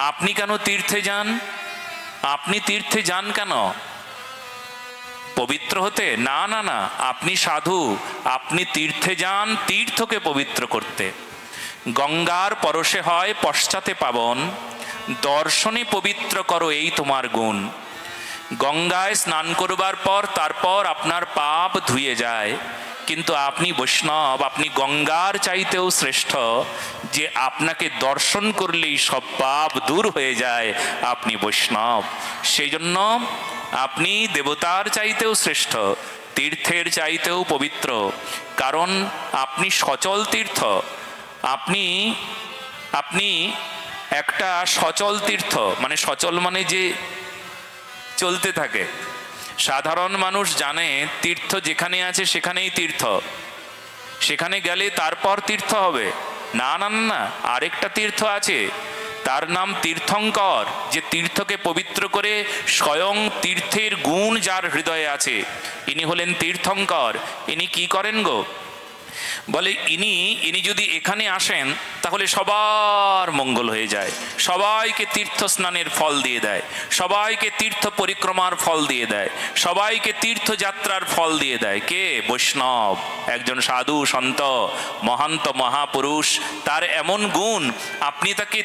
আপনি কেন তীর্থে যান? আপনি তীর্থে যান কেন? পবিত্র হতে? না না না, আপনি সাধু, আপনি তীর্থে যান তীর্থকে পবিত্র করতে। গঙ্গার পরশে হয় পশ্চাতে পাবন, দর্শনে পবিত্র করো এই তোমার গুণ। গঙ্গায় স্নান করবার পর তারপর আপনার পাপ ধুয়ে যায়, কিন্তু আপনি বৈষ্ণব, আপনি গঙ্গার চাইতেও শ্রেষ্ঠ, যে আপনাকে দর্শন করলেই সব পাপ দূর হয়ে যায়। আপনি বৈষ্ণব, সেই জন্য আপনি দেবতার চাইতেও শ্রেষ্ঠ, তীর্থের চাইতেও পবিত্র, কারণ আপনি সচল তীর্থ। আপনি আপনি একটা সচল তীর্থ, মানে সচল মানে যে চলতে থাকে। সাধারণ মানুষ জানে তীর্থ যেখানে আছে সেখানেই তীর্থ, সেখানে গেলে তারপর তীর্থ হবে। না না না, আরেকটা তীর্থ আছে, তার নাম তীর্থঙ্কর, যে তীর্থকে পবিত্র করে স্বয়ং তীর্থের গুণ যার হৃদয়ে আছে, ইনি হলেন তীর্থঙ্কর। ইনি কি করেন গো? বলে ইনি যদি এখানে আসেন তাহলে সবার মঙ্গল হয়ে যায়, সবাইকে তীর্থ স্নানের ফল দিয়ে দেয়, সবাইকে তীর্থ পরিক্রমার ফল দিয়ে দেয়, সবাইকে তীর্থযাত্রার ফল দিয়ে দেয়। কে? বৈষ্ণব, একজন সাধু সন্ত মহান্ত মহাপুরুষ, তার এমন গুণ, আপনি তাকে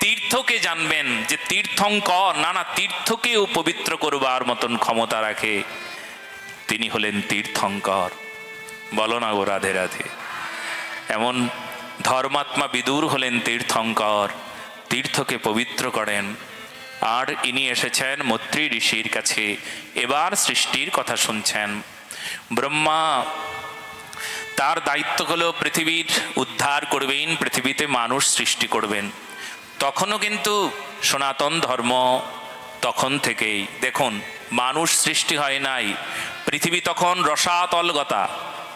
তীর্থকে জানবেন যে তীর্থঙ্কর, নানা তীর্থকেও পবিত্র করবার মতন ক্ষমতা রাখে, তিনি হলেন তীর্থঙ্কর। বলো না গো রাধে রাধে। এমন ধর্মাত্মা বিদুর হলেন তীর্থঙ্কর, তীর্থকে পবিত্র করেন। আর ইনি এসেছেন মৈত্রী ঋষির কাছে, এবার সৃষ্টির কথা শুনছেন। ব্রহ্মা, তার দায়িত্ব হলো পৃথিবীর উদ্ধার করবেন, পৃথিবীতে মানুষ সৃষ্টি করবেন। তখনও কিন্তু সনাতন ধর্ম তখন থেকেই, দেখুন, মানুষ সৃষ্টি হয় নাই, পৃথিবী তখন রসাতলগতা,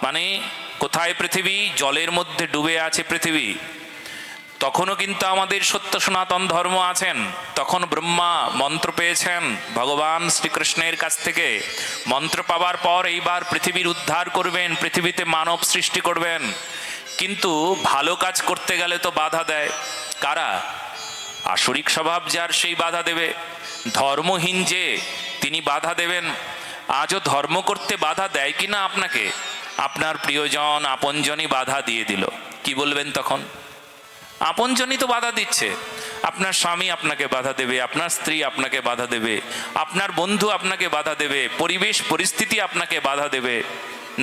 মানে কোথায় পৃথিবী? জলের মধ্যে ডুবে আছে পৃথিবী। তখনও কিন্তু আমাদের সত্য সনাতন ধর্ম আছেন। তখন ব্রহ্মা মন্ত্র পেয়েছেন ভগবান শ্রীকৃষ্ণের কাছ থেকে, মন্ত্র পাওয়ার পর এইবার পৃথিবীর উদ্ধার করবেন, পৃথিবীতে মানব সৃষ্টি করবেন। কিন্তু ভালো কাজ করতে গেলে তো বাধা দেয় কারা? আসরিক স্বভাব যার, সেই বাধা দেবে। ধর্মহীন যে, তিনি বাধা দেবেন। আজও ধর্ম করতে বাধা দেয় কিনা আপনাকে? আপনার প্রিয়জন আপনজনই বাধা দিয়ে দিল, কি বলবেন তখন? আপনজনই তো বাধা দিচ্ছে। আপনার স্বামী আপনাকে বাধা দেবে, আপনার স্ত্রী আপনাকে বাধা দেবে, আপনার বন্ধু আপনাকে বাধা দেবে, পরিবেশ পরিস্থিতি আপনাকে বাধা দেবে।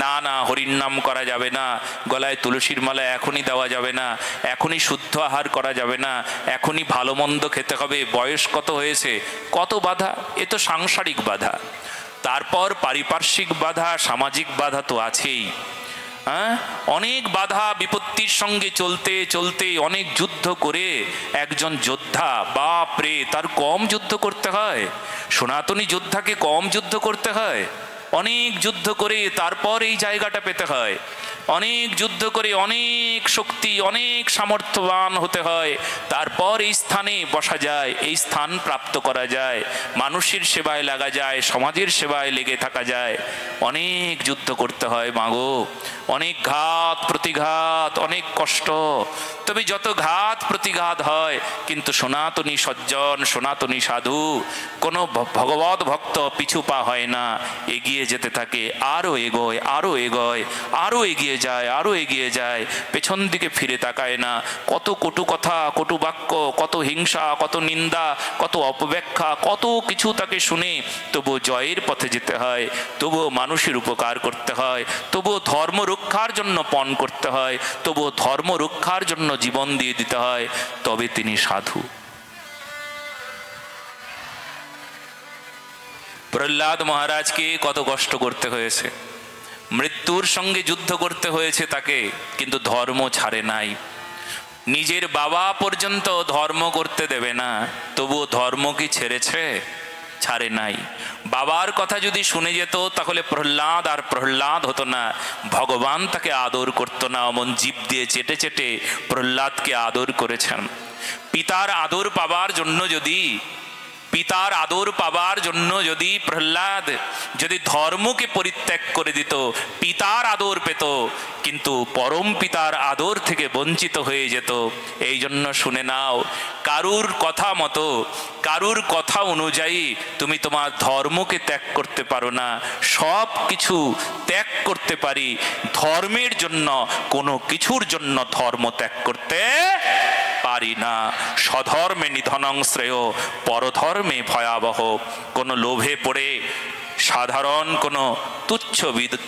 না না, হরির নাম করা যাবে না, গলায় তুলসীর মালা এখনই দেওয়া যাবে না, এখনই শুদ্ধ আহার করা যাবে না, এখনই ভালো মন্দ খেতে হবে, বয়স কত হয়েছে, কত বাধা। এ তো সাংসারিক বাধা। তারপর পারিপার্শ্বিক বাধা, সামাজিক বাধা তো আছেই। অনেক বাধা বিপত্তির সঙ্গে চলতে চলতে অনেক যুদ্ধ করে একজন যোদ্ধা, বাপরে, তার কম যুদ্ধ করতে হয়? সনাতনী যোদ্ধাকে কম যুদ্ধ করতে হয়? অনেক যুদ্ধ করে তারপর এই জায়গাটা পেতে হয়। অনেক যুদ্ধ করে অনেক শক্তি, অনেক সামর্থ্যবান হতে হয়, তারপর এই স্থানে বসা যায়, এই স্থান প্রাপ্ত করা যায়, মানুষের সেবায় লাগা যায়, সমাজের সেবায় লেগে থাকা যায়। অনেক যুদ্ধ করতে হয় মাগো, অনেক ঘাত প্রতিঘাত, অনেক কষ্ট। তবে যত ঘাত প্রতিঘাত হয়, কিন্তু সনাতনী সজ্জন, সনাতনী সাধু, কোনো ভগবত ভক্ত পিছু পা হয় না, এগিয়ে যেতে থাকে, আরও এগোয়, আরও এগোয়, আরও এগিয়ে যায়, আরও এগিয়ে যায়, পেছন দিকে ফিরে তাকায় না। কত কটু কথা, কটু বাক্য, কত হিংসা, কত নিন্দা, কত অপব্যাখ্যা, কত কিছু তাকে শুনে তবুও জয়ের পথে যেতে হয়, তবুও মানুষের উপকার করতে হয়, তবুও ধর্ম রক্ষার জন্য পণ করতে হয়, তবুও ধর্ম রক্ষার জন্য জীবন দিয়ে দিতে হয়, তবে তিনি সাধু। প্রহ্লাদ মহারাজকে কত কষ্ট করতে হয়েছে, মৃত্যুর সঙ্গে যুদ্ধ করতে হয়েছে তাকে, কিন্তু ধর্ম ছাড়ে নাই। নিজের বাবা পর্যন্ত ধর্ম করতে দেবে না, তবুও ধর্ম কি ছেড়েছে? ছাড়ে নাই। বাবার কথা যদি শুনে যেত তাহলে প্রহ্লাদ আর প্রহ্লাদ হতো না, ভগবান তাকে আদর করতো না। অমন জীব দিয়ে চেটে চেটে প্রহ্লাদকে আদর করেছেন। পিতার আদর পাবার জন্য যদি পিতার আদর পাবার জন্য যদি প্রহ্লাদ যদি ধর্মকে পরিত্যাগ করে দিত, পিতার আদর পেত, কিন্তু পরম পিতার আদর থেকে বঞ্চিত হয়ে যেত। এই জন্য শুনে নাও, কারুর কথা মতো, কারুর কথা অনুযায়ী তুমি তোমার ধর্মকে ত্যাগ করতে পারো না। সব কিছু ত্যাগ করতে পারি, ধর্মের জন্য কোনো কিছুর জন্য ধর্ম ত্যাগ করতে পারি না। স্বধর্মে নিধনং শ্রেয়, পরধর্মে ভয়াবহ। কোনো লোভে পড়ে সাধারণ কোনো তুচ্ছ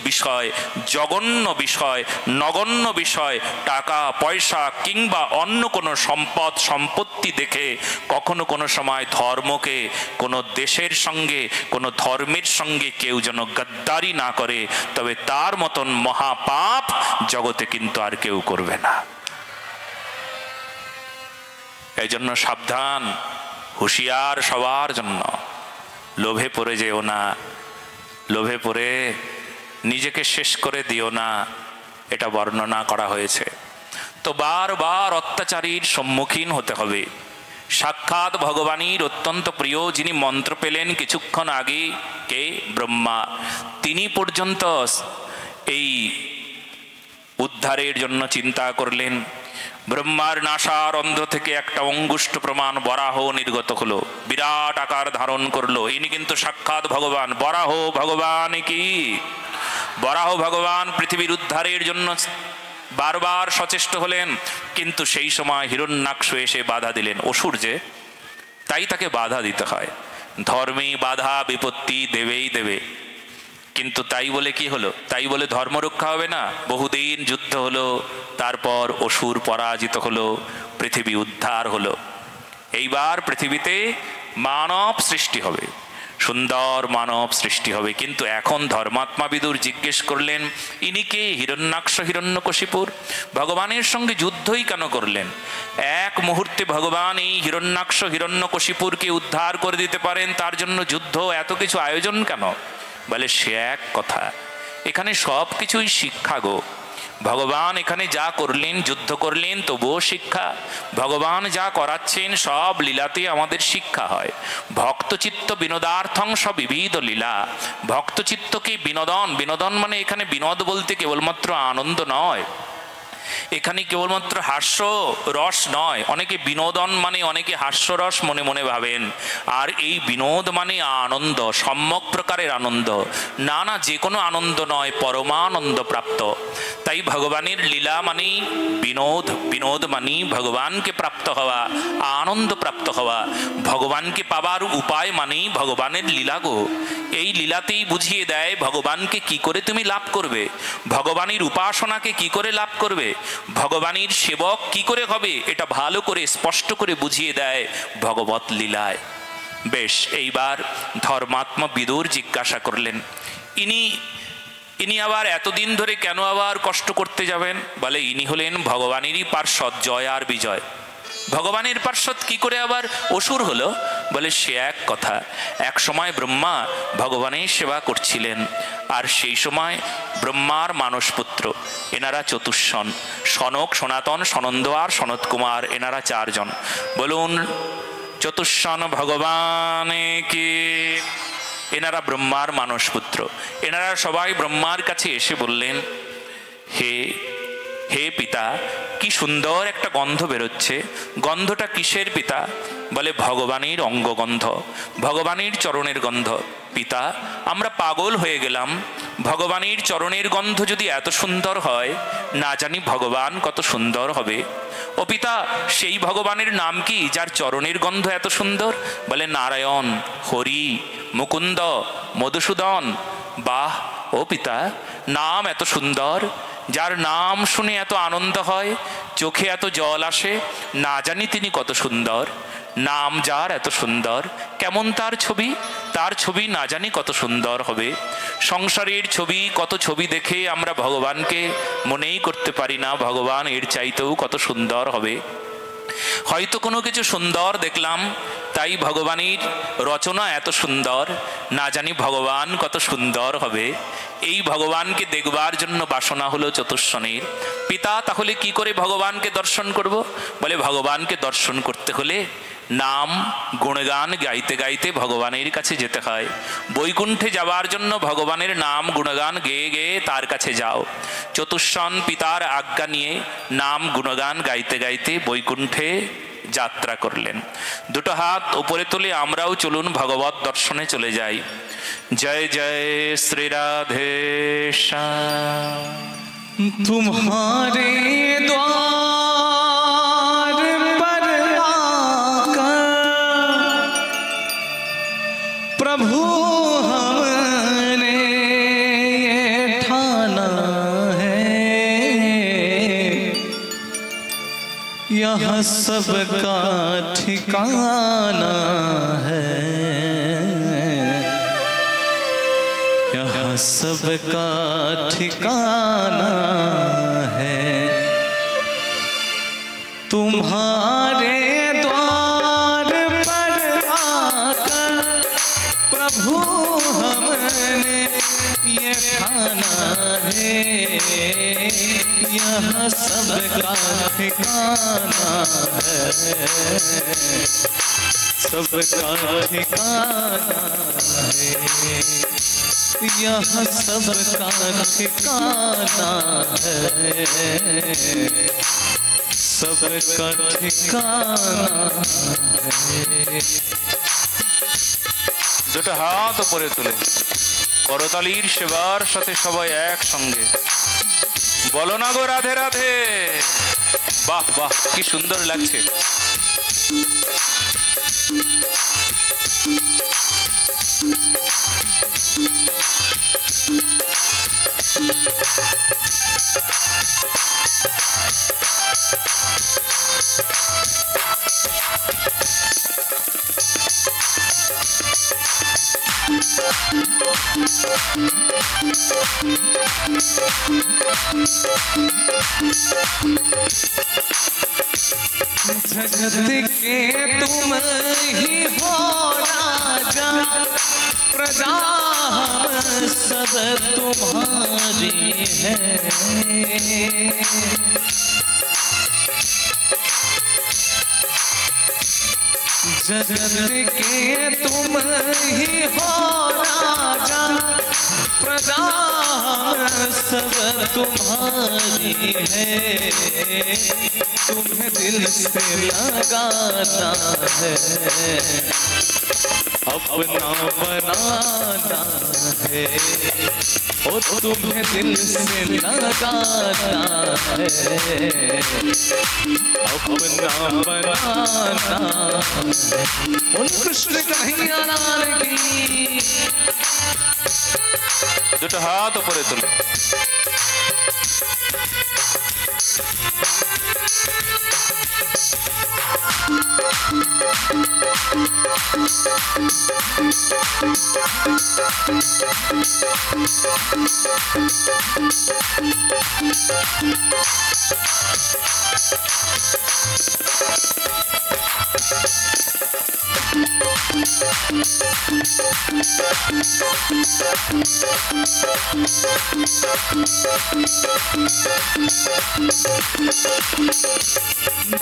বিষয়, জঘন্য বিষয়, নগণ্য বিষয়, টাকা পয়সা কিংবা অন্য কোনো সম্পদ সম্পত্তি দেখে কখনো কোনো সময় ধর্মকে, কোনো দেশের সঙ্গে, কোনো ধর্মের সঙ্গে কেউ যেন গদ্দারি না করে, তবে তার মতন মহাপাপ জগতে কিন্তু আর কেউ করবে না। এই জন্য সাবধান, হুঁশিয়ার সবার জন্য। লোভে পড়ে যেও না, লোভে পড়ে নিজেকে শেষ করে দিও না, এটা বর্ণনা করা হয়েছে। তো বারবার অত্যাচারীর সম্মুখীন হতে হবে। সাক্ষাৎ ভগবানের অত্যন্ত প্রিয় যিনি মন্ত্র পেলেন কিছুক্ষণ আগে, কে? ব্রহ্মা। তিনি পর্যন্ত এই উদ্ধারের জন্য চিন্তা করলেন। ব্রহ্মার নাসার অন্ধ্র থেকে একটা অঙ্গুষ্ঠ প্রমাণ বরাহ নির্গত হলো, বিরাট আকার ধারণ করলো। ইনি কিন্তু সাক্ষাৎ ভগবান। বরাহ ভগবান কি? বরাহ ভগবান পৃথিবীর উদ্ধারের জন্য বারবার সচেষ্ট হলেন, কিন্তু সেই সময় হিরণ্যাক্ষ এসে বাধা দিলেন। অসুর যে, তাই তাকে বাধা দিতে হয়। ধর্মে বাধা বিপত্তি দেবেই দেবে, কিন্তু তাই বলে কি হলো? তাই বলে ধর্ম রক্ষা হবে না? বহুদিন যুদ্ধ হলো, তারপর অসুর পরাজিত হলো, পৃথিবী উদ্ধার হলো। এইবার পৃথিবীতে মানব সৃষ্টি হবে, সুন্দর মানব সৃষ্টি হবে। কিন্তু এখন ধর্মাত্মা বিদুর জিজ্ঞেস করলেন, ইনি কে? হিরণ্যাক্ষ হিরণ্যকশিপুর। ভগবানের সঙ্গে যুদ্ধই কেন করলেন? এক মুহূর্তে ভগবান এই হিরণ্যাক্ষ হিরণ্যকশিপুরকে উদ্ধার করে দিতে পারেন, তার জন্য যুদ্ধ, এত কিছু আয়োজন কেন? বলে সে এক কথা, এখানে সব কিছুই শিক্ষা গো। ভগবান এখানে যা করলেন, যুদ্ধ করলেন, তবুও শিক্ষা। ভগবান যা করাচ্ছেন সব লীলাতে আমাদের শিক্ষা হয়। ভক্তচিত্ত বিনোদার্থং সবিবিধ লীলা। ভক্তচিত্তকে বিনোদন, বিনোদন মানে এখানে বিনোদ বলতে কেবলমাত্র আনন্দ নয়, এখানে কেবলমাত্র হাস্য রস নয়। অনেকে বিনোদন মানে অনেকে হাস্যরস মনে মনে ভাবেন, আর এই বিনোদ মানে আনন্দ, সম্যক প্রকারের আনন্দ। না না, যে কোনো আনন্দ নয়, পরমানন্দ প্রাপ্ত। তাই ভগবানের লীলা মানেই বিনোদ, বিনোদ মানেই ভগবানকে প্রাপ্ত হওয়া, আনন্দ প্রাপ্ত হওয়া। ভগবানকে পাবার উপায় মানেই ভগবানের লীলা গো। এই লীলাতেই বুঝিয়ে দেয় ভগবানকে কি করে তুমি লাভ করবে, ভগবানের উপাসনাকে কি করে লাভ করবে, ভগবানের সেবক কি করে হবে, এটা ভালো করে স্পষ্ট করে বুঝিয়ে দেয় ভগবত লীলায়। বেশ, এইবার ধর্মাত্মা বিদুর জিজ্ঞাসা করলেন, ইনি আবার এতদিন ধরে কেন আবার কষ্ট করতে যাবেন? বলে ইনি হলেন ভগবানেরই পার্ষদ, জয় আর বিজয়। ভগবানের পার্ষদ কি করে আবার অসুর হলো? বলে সে এক কথা, এক সময় ব্রহ্মা ভগবানের সেবা করছিলেন, আর সেই সময় ব্রহ্মার মানসপুত্র, এনারা চতুষ্ষণ, সনক, সনাতন, সনন্দ আর সনত কুমার, এনারা চারজন। বলুন চতুষ্ষণ ভগবান কি? এনারা ব্রহ্মার মানসপুত্র। এনারা সবাই ব্রহ্মার কাছে এসে বললেন, হে পিতা, কি সুন্দর একটা গন্ধ বেরোচ্ছে, গন্ধটা কিসের পিতা? বলে ভগবানের অঙ্গগন্ধ, ভগবানের চরণের গন্ধ। পিতা, আমরা পাগল হয়ে গেলাম, ভগবানের চরণের গন্ধ যদি এত সুন্দর হয়, না জানি ভগবান কত সুন্দর হবে। ও পিতা, সেই ভগবানের নাম কি যার চরণের গন্ধ এত সুন্দর? বলে নারায়ণ, হরি, মুকুন্দ, মধুসূদন। বাহ! ও পিতা, নাম এত সুন্দর, যার নাম শুনে এত আনন্দ হয়, চোখে এত জল আসে, না জানি তিনি কত সুন্দর। নাম যার এত সুন্দর, কেমন তার ছবি? তার ছবি না জানি কত সুন্দর হবে। সংসারের ছবি, কত ছবি দেখে আমরা ভগবানকে মনেই করতে পারি না ভগবান এর চাইতেও কত সুন্দর হবে। হয়তো কোনো কিছু সুন্দর দেখলাম, তাই ভগবানের রচনা এত সুন্দর, না জানি ভগবান কত সুন্দর হবে। এই ভগবানকে দেখবার জন্য বাসনা হলো চতুষ্ষণের। পিতা, তাহলে কি করে ভগবানকে দর্শন করব? বলে ভগবানকে দর্শন করতে হলে নাম গুণগান গাইতে গাইতে ভগবানের কাছে যেতে হয়। বৈকুণ্ঠে যাওয়ার জন্য ভগবানের নাম গুণগান গেয়ে গেয়ে তার কাছে যাও। চতুষ্ষণ পিতার আজ্ঞা নিয়ে নাম গুণগান গাইতে গাইতে বৈকুণ্ঠে যাত্রা করলেন। দুটো হাত উপরে তুলে আমরাও চলুন ভগবত দর্শনে চলে যাই। জয় জয় শ্রী রাধে শ্যাম। तुम्हारे द्वार पर आकर प्रभु हमने ये ठाना है, यहाँ सबका ठिकाना है, यहाँ सबका ठिकाना है। तुम्हारे द्वार पर आकर प्रभु हमने ये ठाना है, यहाँ सबका ठिकाना है, सबका ठिकाना है, यहाँ सबका ठिकाना है, सबका ठिकाना है। দুটো হাত উপরে তুলে করতালির সেবার সাথে সবাই একসঙ্গে বলো না গো রাধে রাধে। বাহ বাহ, কি সুন্দর লাগছে। जगत के तुम ही हो राजा, प्रजा सब तुम्हारी है, जगत के तुम ही हो राजा, प्रजा सब तुम्हारी है, तुम्हें दिल से लगाना है, अपना बनाना है, ओ तुम्हें दिल से लगाना है, अपना बनाना है। उन कृष्ण कन्हैया लाल की। দুটো হাত উপরে তুলে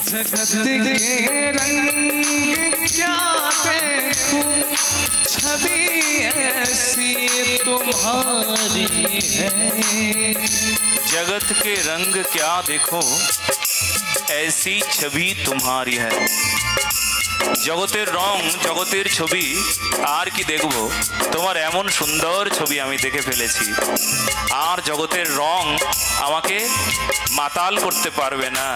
जगत के रंग क्या देखूं, छवि ऐसी तुम्हारी है। जगत के रंग क्या देखो, ऐसी छवि तुम्हारी है। জগতের রং, জগতের ছবি আর কি দেখব, তোমার এমন সুন্দর ছবি আমি দেখে ফেলেছি। আর জগতের রং আমাকে মাতাল করতে পারবে না,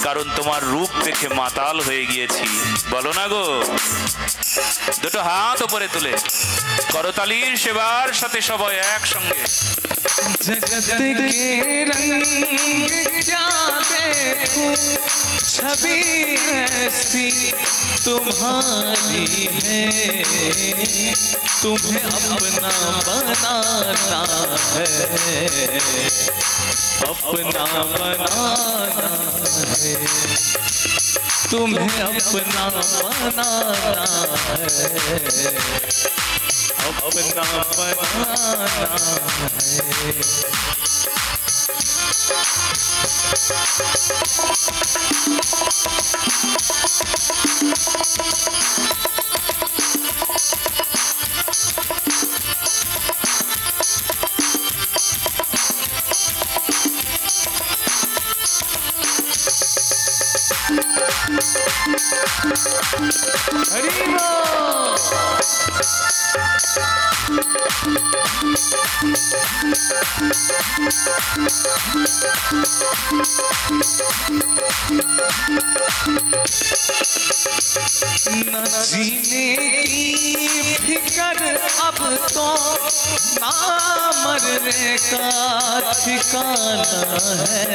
কারণ তোমার রূপ দেখে মাতাল হয়ে গিয়েছি। বলো না গো। দুটো হাত উপরে তুলে করতালির সেবার সাথে সবাই একসঙ্গে। जगत के रंग क्या देखूं, छवि ऐसी तुम्हारी है, तुम्हें अपना बनाना है, अपना बनाना है, तुम्हें अपना बनाना है, अपना बनाना है। हरि बोल। न जीने की फिकर अब तो, ना मरने का ठिकाना है।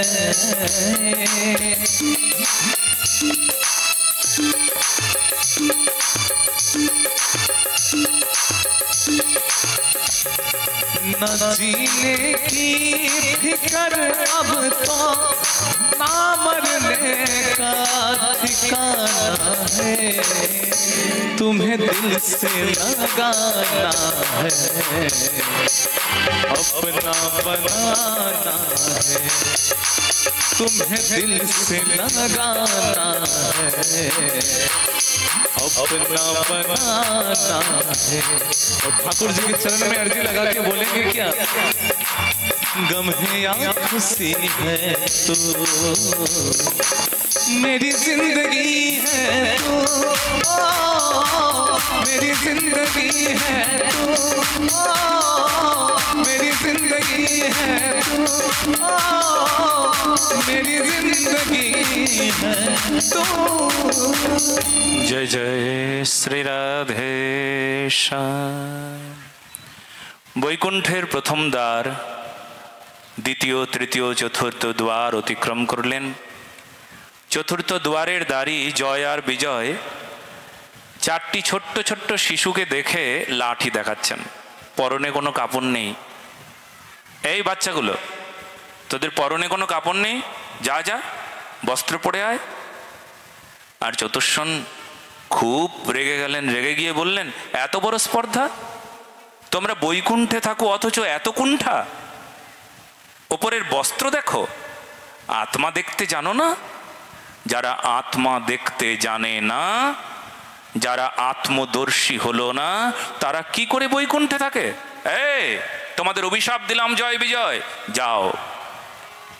न जीने की फिकर अब तो, ना मरने का ठिकाना है। तुम्हें दिल से लगाना है, अपना बनाना है। तुम्हें दिल से लगाना है, अपना बनाना है। और ठाकुर जी के चरण में अर्जी लगा के बोलेंगे क्या? गम है या खुशी है तो मेरी जिंदगी है तो, मेरी जिंदगी है तो, मेरी जिंदगी है तो, मेरी जिंदगी है तो। जय जय श्री राधे श्याम। বৈকুণ্ঠের প্রথম দ্বার, দ্বিতীয় তৃতীয় চতুর্থ দ্বার অতিক্রম করলেন। চতুর্থ দ্বারের দ্বারী জয় আর বিজয় চারটি ছোট্ট ছোট্ট শিশুকে দেখে লাঠি দেখাচ্ছেন। পরনে কোনো কাপড় নেই। এই বাচ্চাগুলো, তোদের পরনে কোনো কাপড় নেই, যা যা বস্ত্র পরে আয়। আর চতুষ্ষণ খুব রেগে গেলেন। রেগে গিয়ে বললেন, এত বড় স্পর্ধা, তোমরা বৈকুণ্ঠে থাকো অথচ এত কুণ্ঠা। ওপরের বস্ত্র দেখো, আত্মা দেখতে জানো না? যারা আত্মা দেখতে জানে না, যারা আত্মদর্শী হলো না, তারা কি করে বৈকুণ্ঠে থাকে? এই তোমাদের অভিশাপ দিলাম জয় বিজয়, যাও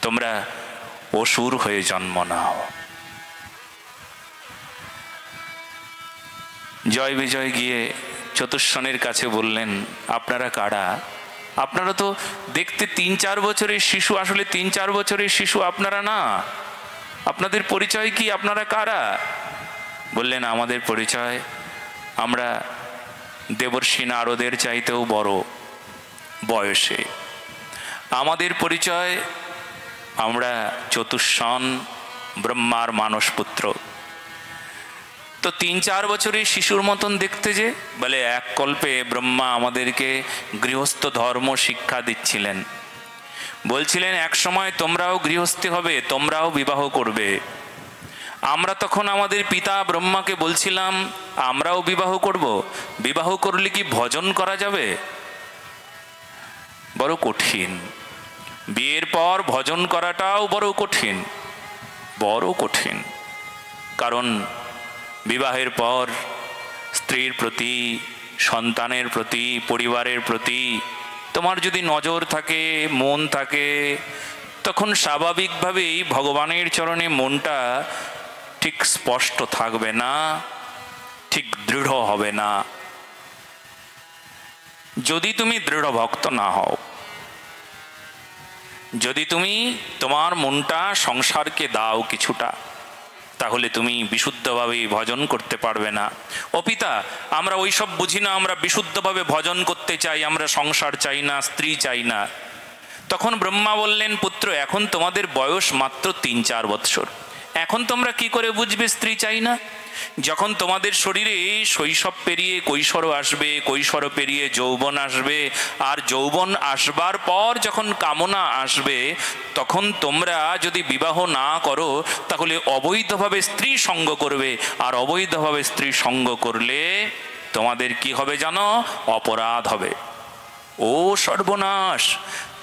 তোমরা অসুর হয়ে জন্ম নাও। জয় বিজয় গিয়ে চতুষ্ষণের কাছে বললেন, আপনারা কারা? আপনারা তো দেখতে 3-4 বছরের শিশু, আসলে 3-4 বছরের শিশু আপনারা না। আপনাদের পরিচয় কি? আপনারা কারা? বললেন, আমাদের পরিচয়, আমরা দেবর্ষি নারদের চাইতেও বড় বয়সে। আমাদের পরিচয়, আমরা চতুষ্ষণ ব্রহ্মার মানসপুত্র। তো 3-4 বছরের শিশুর মতন দেখতে যে, বলে এক কল্পে ব্রহ্মা আমাদেরকে গৃহস্থ ধর্ম শিক্ষা দিচ্ছিলেন। বলছিলেন এক সময় তোমরাও গৃহস্থী হবে, তোমরাও বিবাহ করবে। আমরা তখন আমাদের পিতা ব্রহ্মাকে বলছিলাম আমরাও বিবাহ করব। বিবাহ করলে কি ভজন করা যাবে? বড় কঠিন। বিয়ের পর ভজন করাটাও বড় কঠিন, বড় কঠিন। কারণ বিবাহের পর স্ত্রীর প্রতি, সন্তানের প্রতি, পরিবারের প্রতি তোমার যদি নজর থাকে, মন থাকে, তখন স্বাভাবিকভাবেই ভগবানের চরণে মনটা ঠিক স্পষ্ট থাকবে না, ঠিক দৃঢ় হবে না। যদি তুমি দৃঢ় ভক্ত না হও, যদি তুমি তোমার মনটা সংসারকে দাও কিছুটা, তাহলে তুমি বিশুদ্ধভাবে ভজন করতে পারবে না। ও পিতা, আমরা ওইসব বুঝি না, আমরা বিশুদ্ধভাবে ভজন করতে চাই, আমরা সংসার চাই না, স্ত্রী চাই না। তখন ব্রহ্মা বললেন, পুত্র এখন তোমাদের বয়স মাত্র 3-4 বৎসর, এখন তোমরা কি করে বুঝবে স্ত্রী চাই না? যখন তোমাদের শরীরে শৈশব পেরিয়ে কৈশোর আসবে, কৈশোর পেরিয়ে যৌবন আসবে, আর যৌবন আসবার পর যখন কামনা আসবে, তখন তোমরা যদি বিবাহ না করো তাহলে অবৈধভাবে স্ত্রী সঙ্গ করবে। আর অবৈধভাবে স্ত্রী সঙ্গ করলে তোমাদের কি হবে জানো? অপরাধ হবে। ও সর্বনাশ!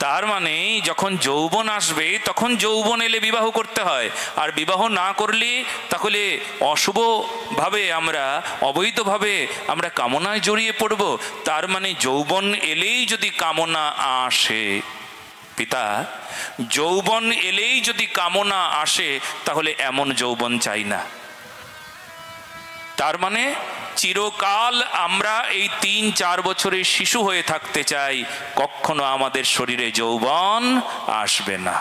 তার মানে যখন যৌবন আসবে তখন যৌবন এলে বিবাহ করতে হয়, আর বিবাহ না করলে তাহলে অশুভভাবে আমরা, অবৈধভাবে আমরা কামনায় জড়িয়ে পড়ব। তার মানে যৌবন এলেই যদি কামনা আসে, পিতা যৌবন এলেই যদি কামনা আসে, তাহলে এমন যৌবন চাই না। তার মানে চিরকাল আমরা এই ৩-৪ বছরের শিশু হয়ে থাকতে চাই, কখনো আমাদের শরীরে যৌবন আসবে না।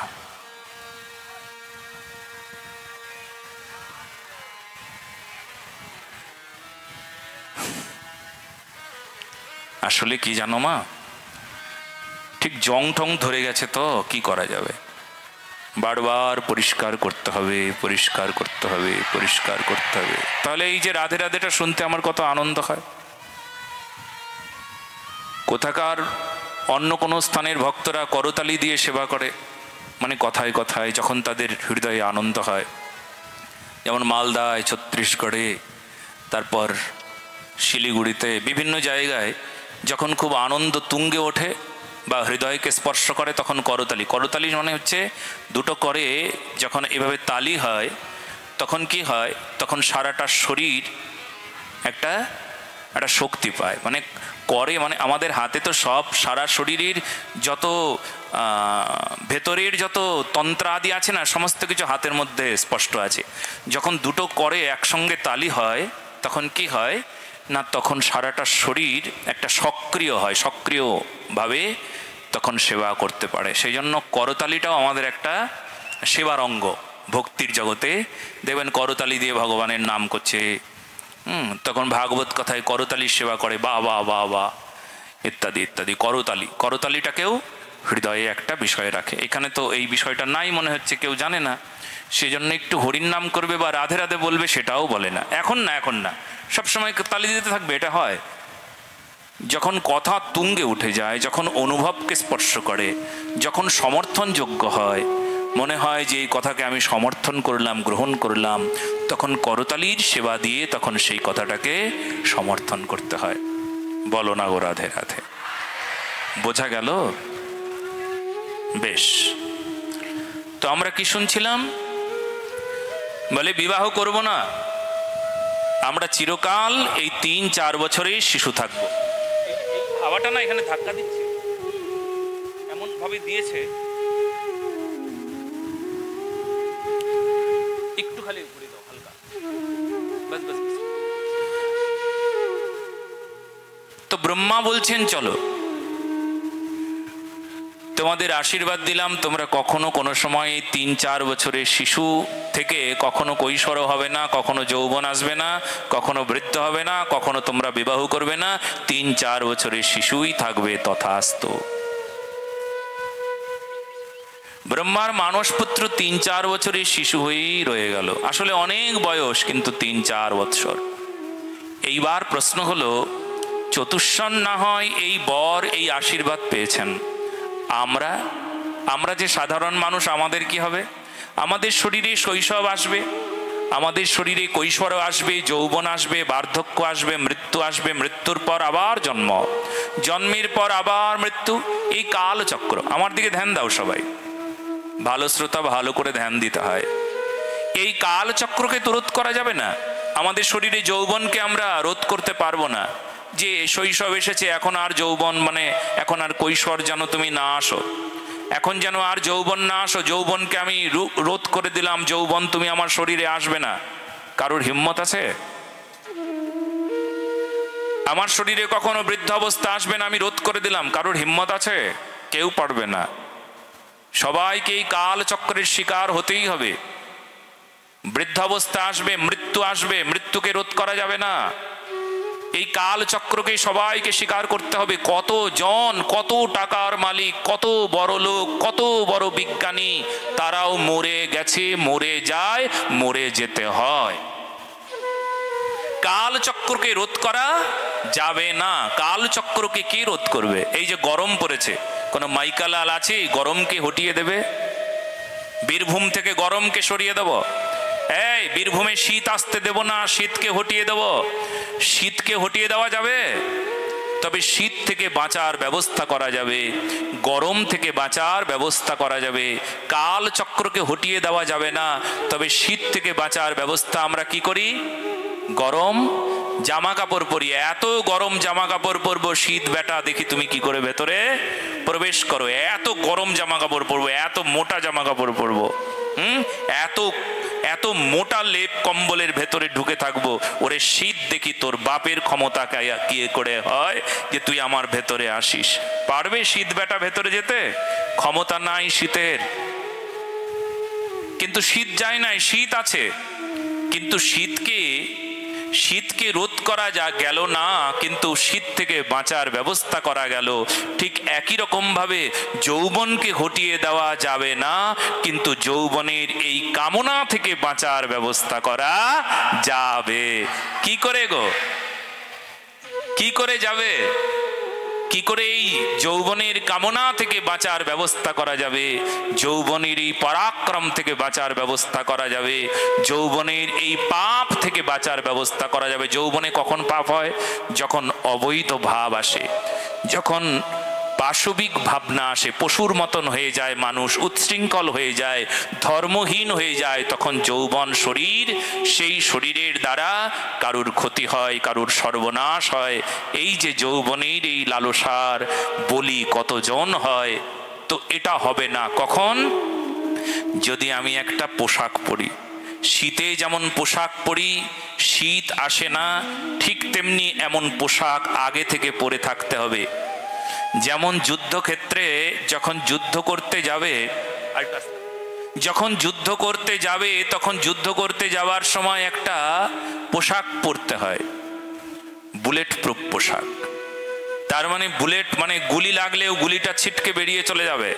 আসলে কি জানো মা, ঠিক জং ঠং ধরে গেছে, তো কি করা যাবে, বারবার পরিষ্কার করতে হবে, পরিষ্কার করতে হবে, পরিষ্কার করতে হবে। তাহলে এই যে রাধে রাধেটা শুনতে আমার কত আনন্দ হয়। কোথাকার অন্য কোনো স্থানের ভক্তরা করতালি দিয়ে সেবা করে, মানে কথায় কথায় যখন তাদের হৃদয়ে আনন্দ হয়, যেমন মালদায়, ছত্তিশগড়ে, তারপর শিলিগুড়িতে, বিভিন্ন জায়গায় যখন খুব আনন্দ তুঙ্গে ওঠে বা হৃদয়কে স্পর্শ করে, তখন করতালি। করতালি মানে হচ্ছে দুটো করে যখন এভাবে তালি হয়, তখন কি হয়, তখন সারাটা শরীর একটা শক্তি পায়। মানে করে মানে আমাদের হাতে তো সব সারা শরীরের যত ভেতরের যত তন্ত্র আদি আছে না, সমস্ত কিছু হাতের মধ্যে স্পষ্ট আছে। যখন দুটো করে একসঙ্গে তালি হয়, তখন কি হয় না, তখন সারাটা শরীর একটা সক্রিয় হয়, সক্রিয়ভাবে তখন সেবা করতে পারে। সেই জন্য করতালিটাও আমাদের একটা সেবার অঙ্গ। ভক্তির জগতে দেখবেন করতালি দিয়ে ভগবানের নাম করছে, তখন ভাগবত কথায় করতালির সেবা করে, বা বা বা বা ইত্যাদি ইত্যাদি। করতালিটাকেও হৃদয়ে একটা বিষয় রাখে। এখানে তো এই বিষয়টা নাই মনে হচ্ছে, কেউ জানে না, সেজন্য একটু হরির নাম করবে বা রাধে রাধে বলবে, সেটাও বলে না। এখন না সবসময় তালি দিতে থাকবে, এটা হয় যখন কথা তুঙ্গে উঠে যায়, যখন অনুভবকে স্পর্শ করে, যখন সমর্থনযোগ্য হয়, মনে হয় যে এই কথাকে আমি সমর্থন করলাম, গ্রহণ করলাম, তখন করতালির সেবা দিয়ে তখন সেই কথাটাকে সমর্থন করতে হয়। বলো না গো রাধে রাধে, বোঝা গেল? বেশ, তো আমরা কি শুনছিলাম? বলে বিবাহ করব না, আমরা চিরকাল এই ৩-৪ বছরেই শিশু থাকবো। হাওয়াটা না এখানে ধাক্কা দিচ্ছে, এমন ভাবে দিয়েছে, একটু খালি ঘুরে দাও হালকা, বাস বাস। তো ব্রহ্মা বলছেন চলো, তোমাদের আশীর্বাদ দিলাম, তোমরা কখনো কোনো সময় ৩-৪ বছরের শিশু থেকে কখনো কৈশোর হবে না, কখনো যৌবন আসবে না, কখনো বৃদ্ধ হবে না, কখনো তোমরা বিবাহ করবে না, ৩-৪ বছরের শিশুই থাকবে, তথাস্তু। ব্রহ্মার মানসপুত্র ৩-৪ বছরের শিশু হয়েই রয়ে গেল। আসলে অনেক বয়স, কিন্তু ৩-৪ বৎসর। এইবার প্রশ্ন হলো, চতুষ্ষণ না হয় এই বর, এই আশীর্বাদ পেয়েছেন, আমরা যে সাধারণ মানুষ, আমাদের কি হবে? আমাদের শরীরে শৈশব আসবে, আমাদের শরীরে কৈশোর আসবে, যৌবন আসবে, বার্ধক্য আসবে, মৃত্যু আসবে, মৃত্যুর পর আবার জন্ম, জন্মের পর আবার মৃত্যু, এই কালচক্র। আমার দিকে ধ্যান দাও সবাই, ভালো শ্রোতা, ভালো করে ধ্যান দিতে হয়। এই কালচক্রকে তো রোধ করা যাবে না। আমাদের শরীরে যৌবনকে আমরা রোধ করতে পারবো না, যে শৈশব এসেছে, এখন আর যৌবন, মানে এখন আর কৈশোর যেন তুমি না আসো, এখন যেন আর যৌবন না আসো, যৌবনকে আমি রোধ করে দিলাম, যৌবন তুমি আমার শরীরে আসবে না। কারোর হিম্মত আছে? আমার শরীরে কখনো বৃদ্ধ অবস্থা আসবে না, আমি রোধ করে দিলাম, কারোর হিম্মত আছে? কেউ পারবে না। সবাইকে এই কালচক্রের শিকার হতেই হবে। বৃদ্ধাবস্থা আসবে, মৃত্যু আসবে, মৃত্যুকে রোধ করা যাবে না। এই কালচক্রকে সবাইকে স্বীকার করতে হবে। কতজন, কত টাকার মালিক, কত বড় লোক, কত বড় বিজ্ঞানী, তারাও মরে গেছে, মরে যায়, মরে যেতে হয়। কালচক্রকে রোধ করা যাবে না। কালচক্রকে কি রোধ করবে? এই যে গরম পড়েছে, কোনো মাইকালাল আছে গরমকে হটিয়ে দেবে? বীরভূম থেকে গরমকে সরিয়ে দেব? এই বীরভূমে শীত আসতে দেব না, শীতকে হটিয়ে দেব? শীতকে হটিয়ে দেওয়া যাবে? তবে শীত থেকে বাঁচার ব্যবস্থা করা যাবে, গরম থেকে বাঁচার ব্যবস্থা করা যাবে। কালচক্রকে হটিয়ে দেওয়া যাবে না, তবে শীত থেকে বাঁচার ব্যবস্থা আমরা কি করি? গরম জামা কাপড় পরি। এত গরম জামা কাপড় পরবো, শীত বেটা দেখি তুমি কি করে ভেতরে প্রবেশ করো। এত গরম জামা কাপড় পরবো, এত মোটা জামা কাপড় পরবো, এত মোটা লেপ কম্বলের ভেতরে ঢুকে থাকবো, ওরে শীত দেখি তোর বাপের ক্ষমতা কি করে হয় যে তুই আমার ভেতরে আসিস? পারবে শীত বেটা ভেতরে যেতে? ক্ষমতা নাই শীতের। কিন্তু শীত যায় নাই, শীত আছে। কিন্তু শীতকে রোধ করা যা গেল না, কিন্তু শীত থেকে বাঁচার ব্যবস্থা করা গেল। ঠিক একই রকম ভাবে যৌবনকে হটিয়ে দেওয়া যাবে না, কিন্তু যৌবনের এই কামনা থেকে বাঁচার ব্যবস্থা করা যাবে। কি করে গো? কি করে যাবে? কি করে এই যৌবনের কামনা থেকে বাঁচার ব্যবস্থা করা যাবে? যৌবনের এই পরাক্রম থেকে বাঁচার ব্যবস্থা করা যাবে, যৌবনের এই পাপ থেকে বাঁচার ব্যবস্থা করা যাবে। যৌবনে কখন পাপ হয়? যখন অবৈধ ভাব আসে, যখন পাশবিক ভাবনা আসে, পশুর মতন হয়ে যায় মানুষ, উচ্ছৃঙ্খল হয়ে যায়, ধর্মহীন হয়ে যায়, তখন যৌবন শরীর, সেই শরীরের দ্বারা কারুর ক্ষতি হয়, কারুর সর্বনাশ হয়। এই যে যৌবনের এই লালসার বলি কতজন হয়। তো এটা হবে না কখন? যদি আমি একটা পোশাক পরি, শীতে যেমন পোশাক পরি শীত আসে না, ঠিক তেমনি এমন পোশাক আগে থেকে পরে থাকতে হবে। যেমন যুদ্ধক্ষেত্রে যখন যুদ্ধ করতে যাবে, তখন যুদ্ধ করতে যাওয়ার সময় একটা পোশাক পরতে হয়, বুলেট প্রুফ পোশাক। তার মানে বুলেট মানে গুলি লাগলেও গুলিটা ছিটকে বেরিয়ে চলে যাবে,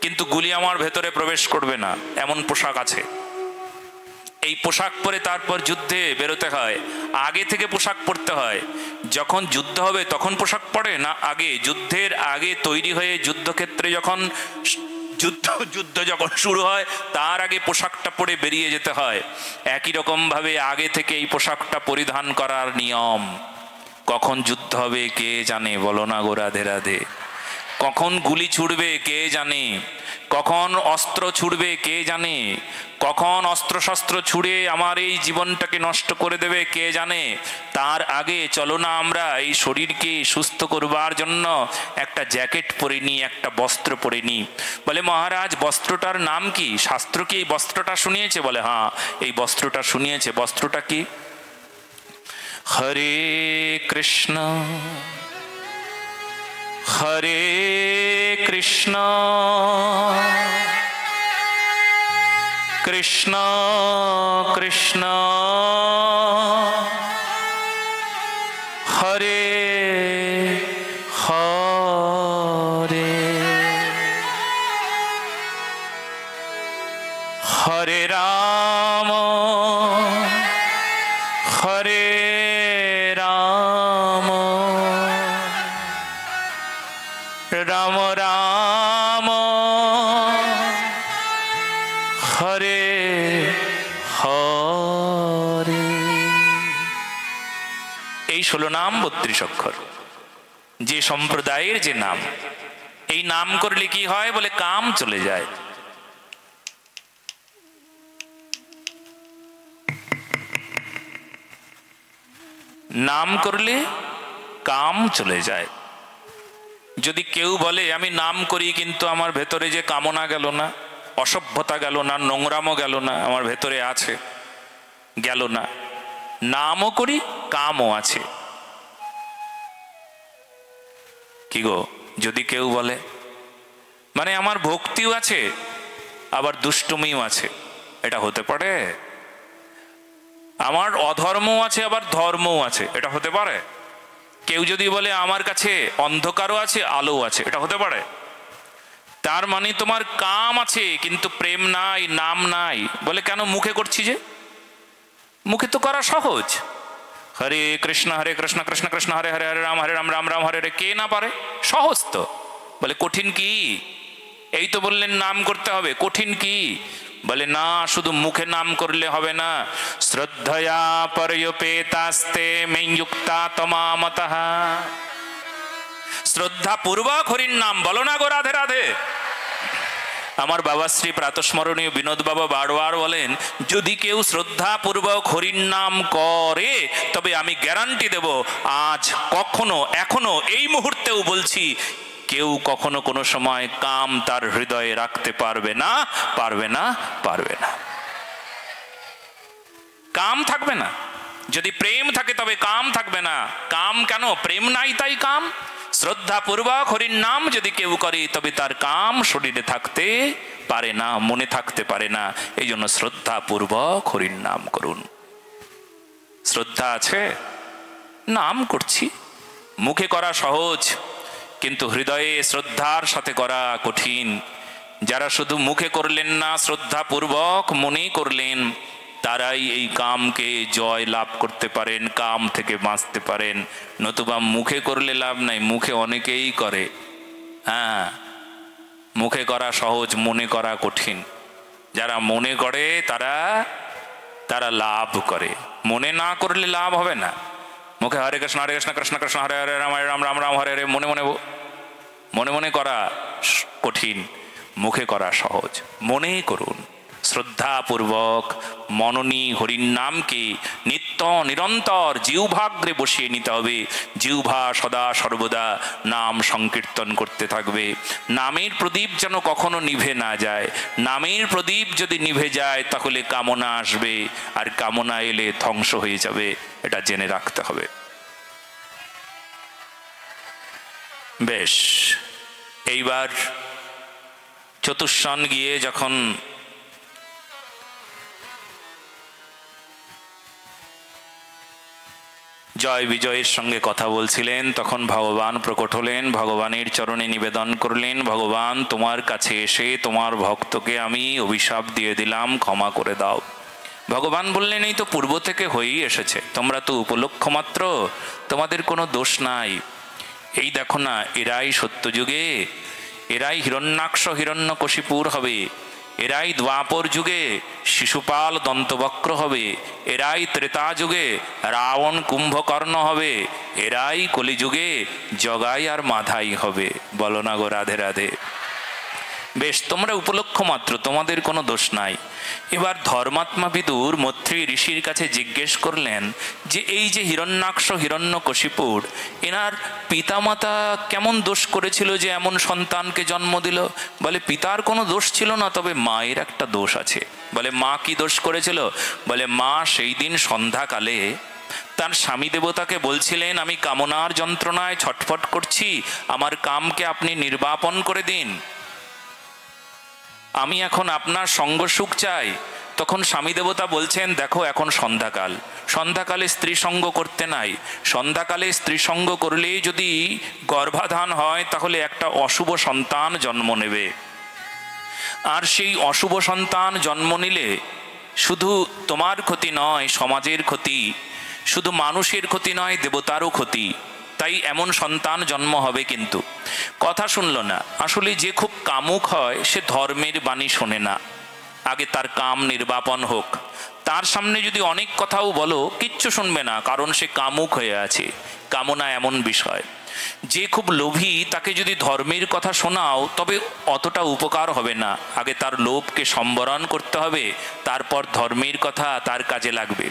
কিন্তু গুলি আমার ভেতরে প্রবেশ করবে না, এমন পোশাক আছে। এই পোশাক পরে তারপর যুদ্ধে বেরোতে হয়। আগে থেকে পোশাক পরতে হয়। যখন যুদ্ধ হবে তখন পোশাক পরে না, আগে যুদ্ধের আগে তৈরি হয়ে যুদ্ধক্ষেত্রে যখন যুদ্ধ যখন শুরু হয় তার আগে পোশাকটা পরে বেরিয়ে যেতে হয়। একই রকম ভাবে আগে থেকে এই পোশাকটা পরিধান করার নিয়ম। কখন যুদ্ধ হবে কে জানে? বলো না গো রাধে রাধে। কখন গুলি ছুড়বে কে জানে? কখন অস্ত্র ছুড়বে কে জানে? কখন অস্ত্রশস্ত্র ছুড়ে আমার এই জীবনটাকে নষ্ট করে দেবে কে জানে? তার আগে চলো না আমরা এই শরীরকে সুস্থ করবার জন্য একটা জ্যাকেট পরে নিই, একটা বস্ত্র পরে নিই। বলে মহারাজ বস্ত্রটার নাম কি? শাস্ত্র কি এই বস্ত্রটা শুনিয়েছে? বলে হ্যাঁ, এই বস্ত্রটা শুনিয়েছে। বস্ত্রটা কি? হরে কৃষ্ণ হরে কৃষ্ণ কৃষ্ণ কৃষ্ণ হরে হরে, হরে রাম হরে রাম রাম রাম হরে হরে। এই 16 নাম 32 অক্ষর, যে সম্প্রদায়ের যে নাম। এই নাম করলে কি হয়? বলে কাম চলে যায়। নাম করলে কাম চলে যায়। যদি কেউ বলে আমি নাম করি কিন্তু আমার ভেতরে যে কামনা গেল না, অসভ্যতা গেল না, নোংরামও গেল না, আমার ভেতরে আছে, গেল না। নামও করি কামও আছে। কি গো? যদি কেউ বলে মানে আমার ভক্তিও আছে আবার দুষ্টুমিও আছে, এটা হতে পারে? আমার অধর্মও আছে আবার ধর্মও আছে, এটা হতে পারে? কেউ যদি বলে আমার কাছে অন্ধকারও আছে আলোও আছে, এটা হতে পারে? তার মানে তোমার কাম আছে কিন্তু প্রেম নাই, নাম নাই। বলে কেন? মুখে করছি যে। মুখে তো করা সহজ, হরে কৃষ্ণ কৃষ্ণ কৃষ্ণ হরে হরে, হরে রাম রাম রাম হরে হরে। কে না পারে? সহজ তো। বলে কঠিন কি? এই তো বললেন নাম করতে হবে, কঠিন কি? বলে না, শুধু মুখে নাম করলে হবে না। শ্রদ্ধয়া পর্যপেতাস্তে মেয়ুক্তা তমামতঃ। শ্রদ্ধা পূর্বক হরির নাম বলো না গো রাধে রাধে। আমার বাবা শ্রী প্রাতঃস্মরণীয় বিনোদ বাবা বারবার বলেন, যদি কেউ শ্রদ্ধা পূর্বক হরির নাম করে তবে আমি গ্যারান্টি দেব, আজ কখনো এখনো এই মুহূর্তেও বলছি, কেউ কখনো কোনো সময় কাম তার হৃদয়ে রাখতে পারবে না, পারবে না, পারবে না। কাম থাকবে না। যদি প্রেম থাকে তবে কাম থাকবে না। কাম কেন? প্রেম নাই তাই কাম। শ্রদ্ধাপূর্বক হরির নাম যদি কেউ করে তবে তার কাম শরীরে থাকতে পারে না, মনে থাকতে পারে না। এই জন্য শ্রদ্ধাপূর্বক হরির নাম করুন। শ্রদ্ধা আছে, নাম করছি, মুখে করা সহজ, কিন্তু হৃদয়ে শ্রদ্ধার সাথে করা কঠিন। যারা শুধু মুখে করলেন না, শ্রদ্ধাপূর্বক মনে করলেন, তারাই এই কামকে জয় লাভ করতে পারেন, কাম থেকে বাঁচতে পারেন। নতুবা মুখে করলে লাভ নাই। মুখে অনেকেই করে, হ্যাঁ, মুখে করা সহজ, মনে করা কঠিন। যারা মনে করে তারা লাভ করে, মনে না করলে লাভ হবে না। মুখে হরে কৃষ্ণ কৃষ্ণ কৃষ্ণ হরে হরে রাম রাম রাম রাম হরে হরে মনে মনে করা কঠিন, মুখে করা সহজ। মনেই করুন, শ্রদ্ধাপূর্বক মননী হরির নামকে নিত্য নিরন্তর জিহ্বাগ্রে বসিয়ে নিতে হবে। জিহ্বা সদা সর্বদা নাম সংকীর্তন করতে থাকবে। নামের প্রদীপ যেন কখনো নিভে না যায়। নামের প্রদীপ যদি নিভে যায় তাহলে কামনা আসবে, আর কামনা এলে ধ্বংস হয়ে যাবে। এটা জেনে রাখতে হবে। বেশ, এইবার চতুষ্ষণ গিয়ে যখন জয় বিজয়ের সঙ্গে কথা বলছিলেন, তখন ভগবান প্রকট হলেন, ভগবানের চরণে নিবেদন করলেন, ভগবান তোমার কাছে এসে তোমার ভক্তকে আমি অভিশাপ দিয়ে দিলাম, ক্ষমা করে দাও। ভগবান বললেন, এই তো পূর্ব থেকে হয়েই এসেছে, তোমরা তো উপলক্ষ মাত্র, তোমাদের কোনো দোষ নাই। এই দেখো না, এরাই সত্যযুগে, এরাই হিরণ্যাক্ষ হিরণ্যকশিপুর হবে, এরাই দ্বাপর যুগে শিশুপাল দন্তবক্র হবে, এরাই ত্রেতা যুগে রাবণ কুম্ভকর্ণ হবে, এরাই কলিযুগে জগাই আর মাধাই হবে। বলো না গো রাধে রাধে। বেশ, তোমরা উপলক্ষ মাত্র, তোমাদের কোনো দোষ নাই। এবার ধর্মাত্মা বিদুর মৈত্রী ঋষির কাছে জিজ্ঞেস করলেন যে এই যে হিরণ্যাক্ষ হিরণ্যকশিপুর, এনার পিতামাতা কেমন দোষ করেছিল যে এমন সন্তানকে জন্ম দিল? বলে পিতার কোনো দোষ ছিল না, তবে মায়ের একটা দোষ আছে। বলে মা কি দোষ করেছিল? বলে মা সেই দিন সন্ধ্যাকালে তার স্বামী দেবতাকে বলছিলেন, আমি কামনার যন্ত্রণায় ছটফট করছি, আমার কামকে আপনি নির্বাপন করে দিন, আমি এখন আপনার সঙ্গ সুখ চাই। তখন স্বামী দেবতা বলছেন, দেখো এখন সন্ধ্যাকাল, সন্ধ্যাকালে স্ত্রী সঙ্গ করতে নাই। সন্ধ্যাকালে স্ত্রী সঙ্গ করলেই যদি গর্ভাধান হয় তাহলে একটা অশুভ সন্তান জন্ম নেবে, আর সেই অশুভ সন্তান জন্ম নিলে শুধু তোমার ক্ষতি নয়, সমাজের ক্ষতি, শুধু মানুষের ক্ষতি নয়, দেবতারও ক্ষতি। তাই এমন সন্তান জন্ম হবে। কিন্তু কথা শুনল না। আসলে যে খুব কামুক হয় সে ধর্মের বাণী শোনে না, আগে তার কাম নির্বাপন হোক। তার সামনে যদি অনেক কথাও বলো কিচ্ছু শুনবে না, কারণ সে কামুক হয়ে আছে। কামনা এমন বিষয়, যে খুব লোভী তাকে যদি ধর্মের কথা শোনাও তবে অতটা উপকার হবে না। আগে তার লোভকে সম্বরণ করতে হবে, তারপর ধর্মের কথা তার কাজে লাগবে।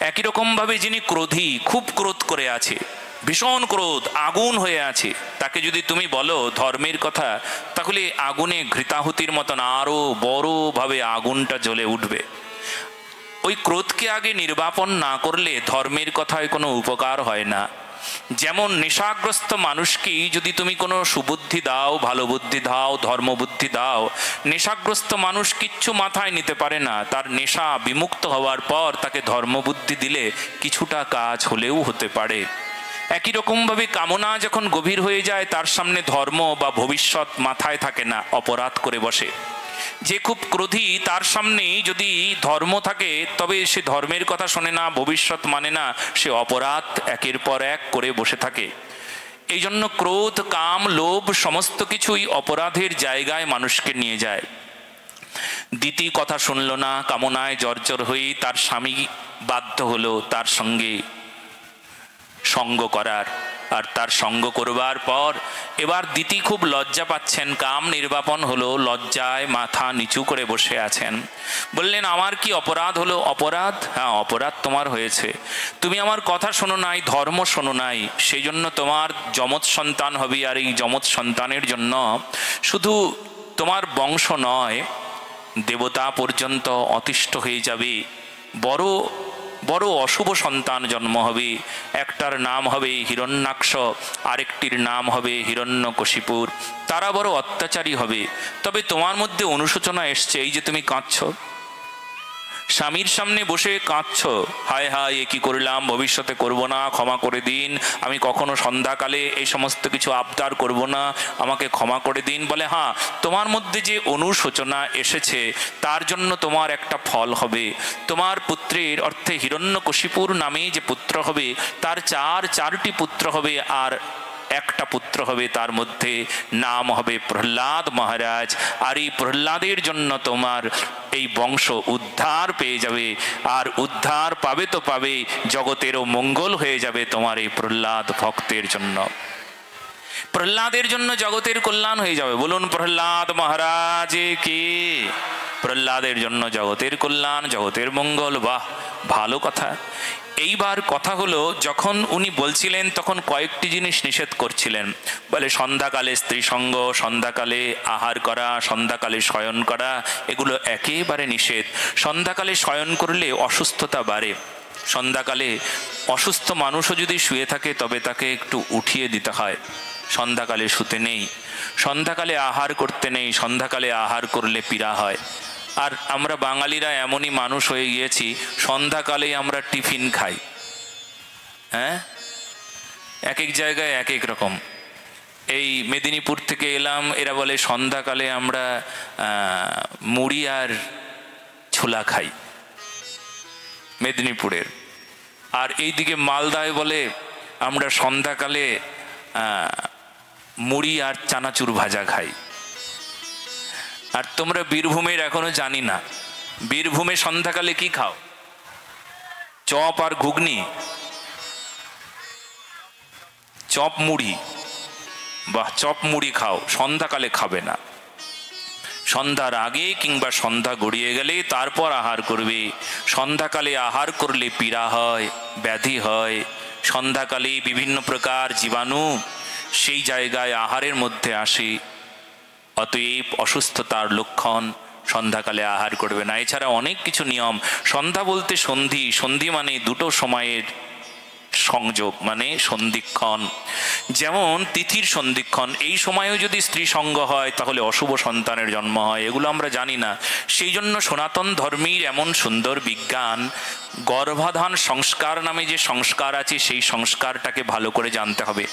একই রকমভাবে যিনি ক্রোধী, খুব ক্রোধ করে আছে, ভীষণ ক্রোধ, আগুন হয়ে আছে, তাকে যদি তুমি বলো ধর্মের কথা, তাহলে আগুনে ঘৃতাহুতির মতন আরো বড়ভাবে আগুনটা জ্বলে উঠবে। ওই ক্রোধকে আগে নির্বাপন না করলে ধর্মের কথায় কোনো উপকার হয় না। যেমন নেশাগ্রস্ত মানুষকেই যদি তুমি কোনো সুবুদ্ধি দাও, ভালো বুদ্ধি দাও, ধর্মবুদ্ধি দাও, নেশাগ্রস্ত মানুষ কিচ্ছু মাথায় নিতে পারে না। তার নেশা বিমুক্ত হওয়ার পর তাকে ধর্মবুদ্ধি দিলে কিছুটা কাজ হলেও হতে পারে। একই রকমভাবে কামনা যখন গভীর হয়ে যায়, তার সামনে ধর্ম বা ভবিষ্যৎ মাথায় থাকে না, অপরাধ করে বসে। যে খুব ক্রোধী, তার সামনেই যদি ধর্ম থাকে তবে সে ধর্মের কথা শোনে না, ভবিষ্যৎ মানে না, সে অপরাধ একের পর এক করে বসে থাকে। এই জন্য ক্রোধ, কাম, লোভ সমস্ত কিছুই অপরাধের জায়গায় মানুষকে নিয়ে যায়। দিতি কথা শুনল না, কামনায় জর্জর হয়ে তার স্বামী বাধ্য হলো তার সঙ্গে সঙ্গ করার। আর তার সঙ্গ করবার পর এবার দিতি খুব লজ্জা পাচ্ছেন, কাম নির্বাপন হলো, লজ্জায় মাথা নিচু করে বসে আছেন। বললেন, আমার কি অপরাধ হলো? অপরাধ? হ্যাঁ, অপরাধ তোমার হয়েছে। তুমি আমার কথা শোনো নাই, ধর্ম শোনো নাই, সেই জন্য তোমার যমজ সন্তান হবে। আর এই যমজ সন্তানের জন্য শুধু তোমার বংশ নয়, দেবতা পর্যন্ত অতিষ্ঠ হয়ে যাবে। বড় বড় অশুভ সন্তান জন্ম হবে। একটার নাম হবে হিরণ্যাক্ষ, আরেকটির নাম হবে হিরণ্যকশিপুর। তারা বড় অত্যাচারী হবে। তবে তোমার মধ্যে অনুশোচনা এসছে, এই যে তুমি কাঁদছো, স্বামীর সামনে বসে কাঁদছো, হায় হায় এ কি করলাম, ভবিষ্যতে করব না, ক্ষমা করে দিন, আমি কখনো সন্ধ্যাকালে এই সমস্ত কিছু আবদার করব না, আমাকে ক্ষমা করে দিন। বলে হ্যাঁ, তোমার মধ্যে যে অনুশোচনা এসেছে তার জন্য তোমার একটা ফল হবে। তোমার পুত্রের অর্থে হিরণ্যকশিপুর নামে যে পুত্র হবে তার চারটি পুত্র হবে, আর একটা পুত্র হবে, তার মধ্যে নাম হবে প্রহ্লাদ মহারাজ। আর এই প্রহ্লাদের জন্য তোমার এই বংশ উদ্ধার পেয়ে যাবে, আর উদ্ধার পাবে তো পাবে, জগতেরও মঙ্গল হয়ে যাবে তোমার এই প্রহ্লাদ ভক্তের জন্য। প্রহ্লাদের জন্য জগতের কল্যাণ হয়ে যাবে। বলুন প্রহ্লাদ মহারাজ কি? প্রহ্লাদের জন্য জগতের কল্যাণ, জগতের মঙ্গল। বাহ, ভালো কথা। এইবার কথা হলো, যখন উনি বলছিলেন তখন কয়েকটি জিনিস নিষেধ করছিলেন। বলে সন্ধ্যাকালে স্ত্রী সঙ্গ, সন্ধ্যাকালে আহার করা, সন্ধ্যাকালে শয়ন করা, এগুলো একেবারে নিষেধ। সন্ধ্যাকালে শয়ন করলে অসুস্থতা বাড়ে। সন্ধ্যাকালে অসুস্থ মানুষও যদি শুয়ে থাকে তবে তাকে একটু উঠিয়ে দিতে হয়। সন্ধ্যাকালে শুতে নেই, সন্ধ্যাকালে আহার করতে নেই, সন্ধ্যাকালে আহার করলে পীড়া হয়। আর আমরা বাঙালিরা এমনই মানুষ হয়ে গিয়েছি, সন্ধ্যাকালে আমরা টিফিন খাই। হ্যাঁ, এক এক জায়গায় এক এক রকম। এই মেদিনীপুর থেকে এলাম, এরা বলে সন্ধ্যাকালে আমরা মুড়ি আর ছোলা খাই, মেদিনীপুরের। আর এইদিকে মালদায় বলে আমরা সন্ধ্যাকালে মুড়ি আর চানাচুর ভাজা খাই। আর তোমরা বীরভূমের এখনো জানি না, বীরভূমে সন্ধ্যাকালে কি খাও? চপ আর ঘুগনি, চপ মুড়ি। বাহ, চপ মুড়ি খাও, সন্ধ্যাকালে খাবে না। সন্ধ্যার আগে কিংবা সন্ধ্যা গড়িয়ে গেলে তারপর আহার করবে। সন্ধ্যাকালে আহার করলে পীড়া হয়, ব্যাধি হয়। সন্ধ্যাকালে বিভিন্ন প্রকার জীবাণু সেই জায়গায় আহারের মধ্যে আসে। অতএব অসুস্থতার লক্ষণ, সন্ধ্যাকালে আহার করবে না। এছাড়া অনেক কিছু নিয়ম। সন্ধ্যা বলতে সন্ধি, সন্ধি মানে দুটো সময়ের সংযোগ, মানে সন্ধিক্ষণ। যেমন তিথির সন্ধিক্ষণ, এই সময়েও যদি স্ত্রী সঙ্গ হয় তাহলে অশুভ সন্তানের জন্ম হয়। এগুলো আমরা জানি না। সেই জন্য সনাতন ধর্মের এমন সুন্দর বিজ্ঞান, গর্ভাধান সংস্কার নামে যে সংস্কার আছে সেই সংস্কারটাকে ভালো করে জানতে হবে।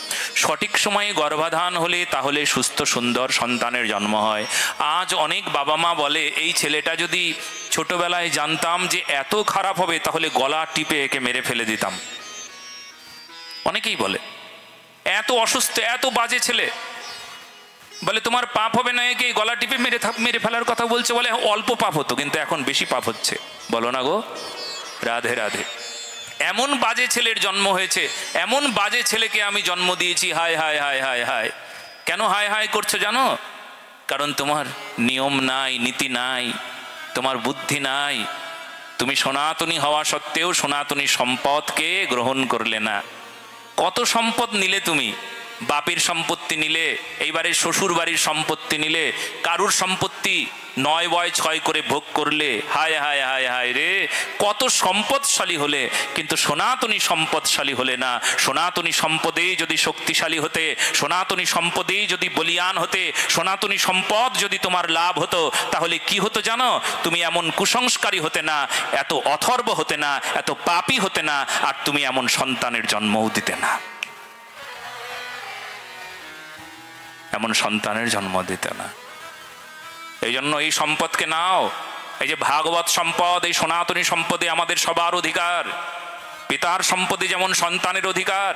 সঠিক সময়ে গর্ভাধান হলে তাহলে সুস্থ সুন্দর সন্তানের জন্ম হয়। আজ অনেক বাবা মা বলে, এই ছেলেটা যদি ছোটবেলায় জানতাম যে এত খারাপ হবে তাহলে গলা টিপে একে মেরে ফেলে দিতাম। অনেকেই বলে এত অসুস্থ, এত বাজে ছেলে, বলে তোমার পাপ হবে না, একে গলা টিপে মেরে ফেলার কথা বলছে। বলে অল্প পাপ হতো, কিন্তু এখন বেশি পাপ হচ্ছে। বলো না গো, রাধে রাধে। এমন বাজে ছেলের জন্ম হয়েছে, এমন বাজে ছেলেকে আমি জন্ম দিয়েছি। হায় হায় হায় হায় হায়। কেন হায় হায় করছো জানো? কারণ তোমার নিয়ম নাই, নীতি নাই, তোমার বুদ্ধি নাই। তুমি সনাতনী হওয়া সত্ত্বেও সনাতনী সম্পদকে গ্রহণ করলে না। কত সম্পদ নিলে তুমি, বাপের সম্পত্তি নিলে, এইবারে শ্বশুর বাড়ির সম্পত্তি নিলে, কারুর সম্পত্তি 9/6 করে ভোগ করলে। হায় হায় হায় হায় রে, কত সম্পদশালী হলে, কিন্তু সনাতনী সম্পদশালী হলে না। সনাতনী সম্পদে যদি শক্তিশালী হতে, সনাতনী সম্পদে যদি বলিয়ান হতে, সনাতনী সম্পদ যদি তোমার লাভ হতো, তাহলে কি হতো জানো? তুমি এমন কুসংস্কারী হতে না, এত অথর্ব হতে না, এত পাপী হতে না, আর তুমি এমন সন্তানের জন্মও দিতে না, এমন সন্তানের জন্ম দিতে না। এই জন্য এই সম্পদকে নাও। এই যে ভাগবত সম্পদ, এই সনাতনী সম্পদে আমাদের সবার অধিকার। পিতার সম্পদে যেমন সন্তানের অধিকার,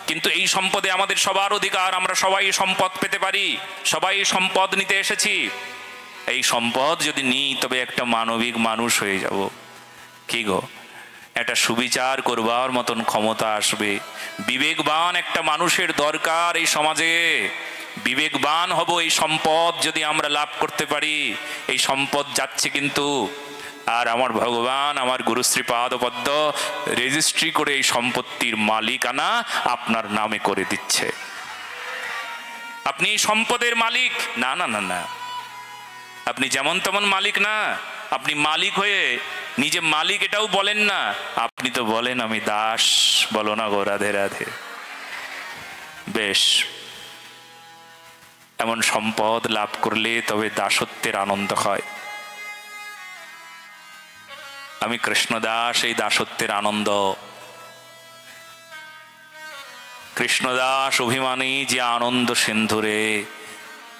কিন্তু এই সম্পদে আমাদের সবার অধিকার। আমরা সবাই সম্পদ পেতে পারি, সবাই সম্পদ নিতে এসেছি। এই সম্পদ যদি নিই তবে একটা মানবিক মানুষ হয়ে যাব। কি গো, একটা সুবিচার করবার মতন ক্ষমতা আসবে। বিবেকবান একটা মানুষের দরকার এই সমাজে। বিবেকবান হব এই সম্পদ যদি আমরা লাভ করতে পারি। এই সম্পদ যাচ্ছে কিন্তু, আর আমার ভগবান, আমার গুরুশ্রী পাদপদ্ম রেজিস্ট্রি করে এই সম্পত্তির মালিকানা আপনার নামে করে দিচ্ছে। আপনি সম্পদের মালিক না, না না না, আপনি যেমন তেমন মালিক না। আপনি মালিক হয়ে নিজে মালিক এটাও বলেন না, আপনি তো বলেন আমি দাস। বলো না গো রাধে রাধে। বেশ, এমন সম্পদ লাভ করলে তবে দাসত্বের আনন্দ হয়। আমি কৃষ্ণদাস, এই দাসত্বের আনন্দ। কৃষ্ণদাস অভিমানী যে আনন্দ সিন্ধুরে,